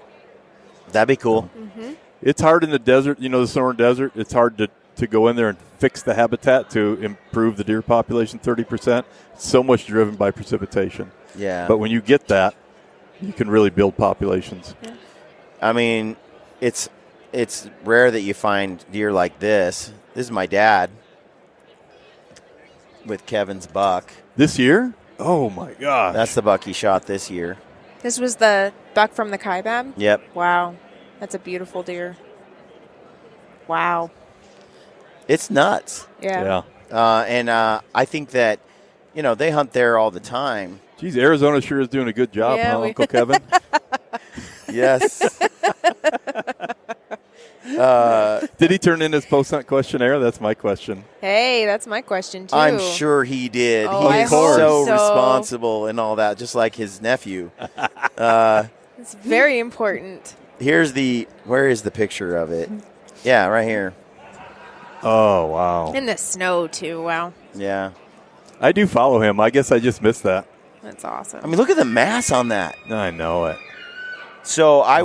That'd be cool. It's hard in the desert, the Sonoran Desert. It's hard to go in there and fix the habitat to improve the deer population 30%. It's so much driven by precipitation. Yeah. But when you get that, you can really build populations. Yeah. I mean, it's rare that you find deer like this. This is my dad with Kevin's buck. This year? Oh, my gosh. That's the buck he shot this year. This was the buck from the Kaibab? Yep. Wow. That's a beautiful deer. Wow. It's nuts. Yeah. And I think that, they hunt there all the time. Geez, Arizona sure is doing a good job, huh, Uncle Kevin? Yes. Did he turn in his post-hunt questionnaire? That's my question. Hey, that's my question, too. I'm sure he did. Oh, He is so responsible and all that, just like his nephew. It's very important. Where is the picture of it? Yeah, right here. Oh, wow. In the snow, too. Wow. Yeah. I do follow him. I guess I just missed that. That's awesome. I mean, look at the mass on that. I know it. So I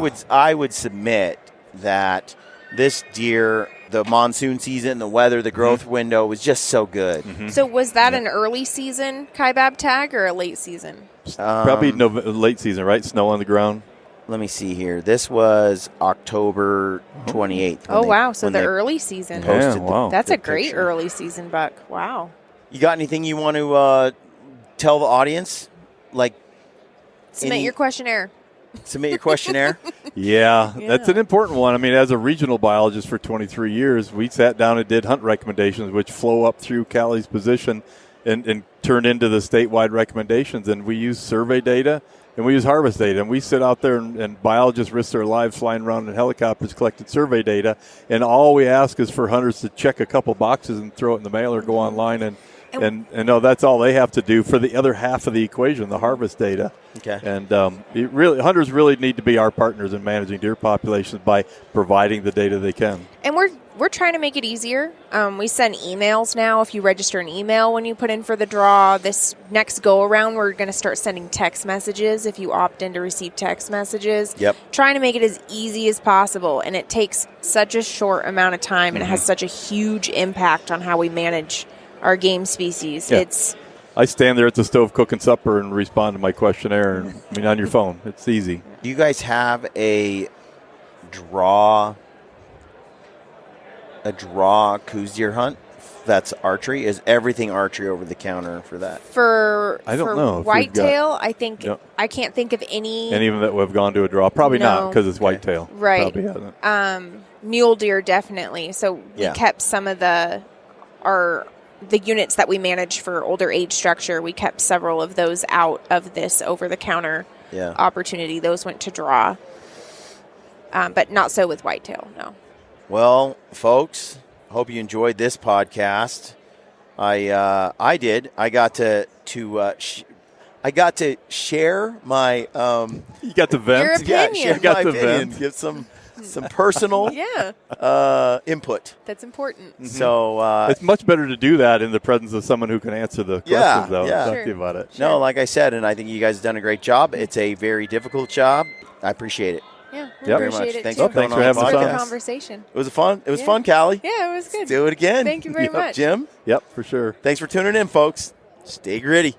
would submit that this deer, the monsoon season, the weather, the growth window was just so good. So was that an early season Kaibab tag or a late season? Probably late season, right? Snow on the ground. Let me see here. This was October 28th. Oh, wow. So the early season. Posted wow. That's a great early season buck. Wow. You got anything you want to tell the audience? Submit your questionnaire. Submit your questionnaire? Yeah, that's an important one. I mean, as a regional biologist for 23 years, we sat down and did hunt recommendations, which flow up through Callie's position. and turn into the statewide recommendations. And we use survey data and we use harvest data. And we sit out there and biologists risk their lives flying around in helicopters collecting survey data. And all we ask is for hunters to check a couple boxes and throw it in the mail or go online and no, that's all they have to do for the other half of the equation, the harvest data. Okay. And hunters really need to be our partners in managing deer populations by providing the data they can. And we're trying to make it easier. We send emails now. If you register an email when you put in for the draw, this next go around, we're going to start sending text messages if you opt in to receive text messages. Yep. Trying to make it as easy as possible. And it takes such a short amount of time, and it has such a huge impact on how we manage our game species. Yeah. I stand there at the stove cooking supper and respond to my questionnaire. And, on your phone, it's easy. Do you guys have a draw coos deer hunt? That's archery. Is everything archery over the counter for that? I don't know. Whitetail, I think I can't think of any. Any of them that we've gone to a draw? Probably not, because it's whitetail. Right. Probably hasn't. Mule deer, definitely. So we kept some of the units that we manage for older age structure. We kept several of those out of this over-the-counter opportunity. Those went to draw, but not so with whitetail. No. Well, folks, hope you enjoyed this podcast. I did. I got to share my. You got the vent. Your opinion. Yeah, share my opinion. Give some personal input. That's important. Mm-hmm. So it's much better to do that in the presence of someone who can answer the questions, though. Yeah. Talk to you about it. Sure. No, like I said, and I think you guys have done a great job. It's a very difficult job. I appreciate it. Yeah, very appreciate much. it. Thanks too. for having us on. The conversation. It was fun. It was fun, Callie. Yeah, it was good. Let's do it again. Thank you very much, Jim. Yep, for sure. Thanks for tuning in, folks. Stay gritty.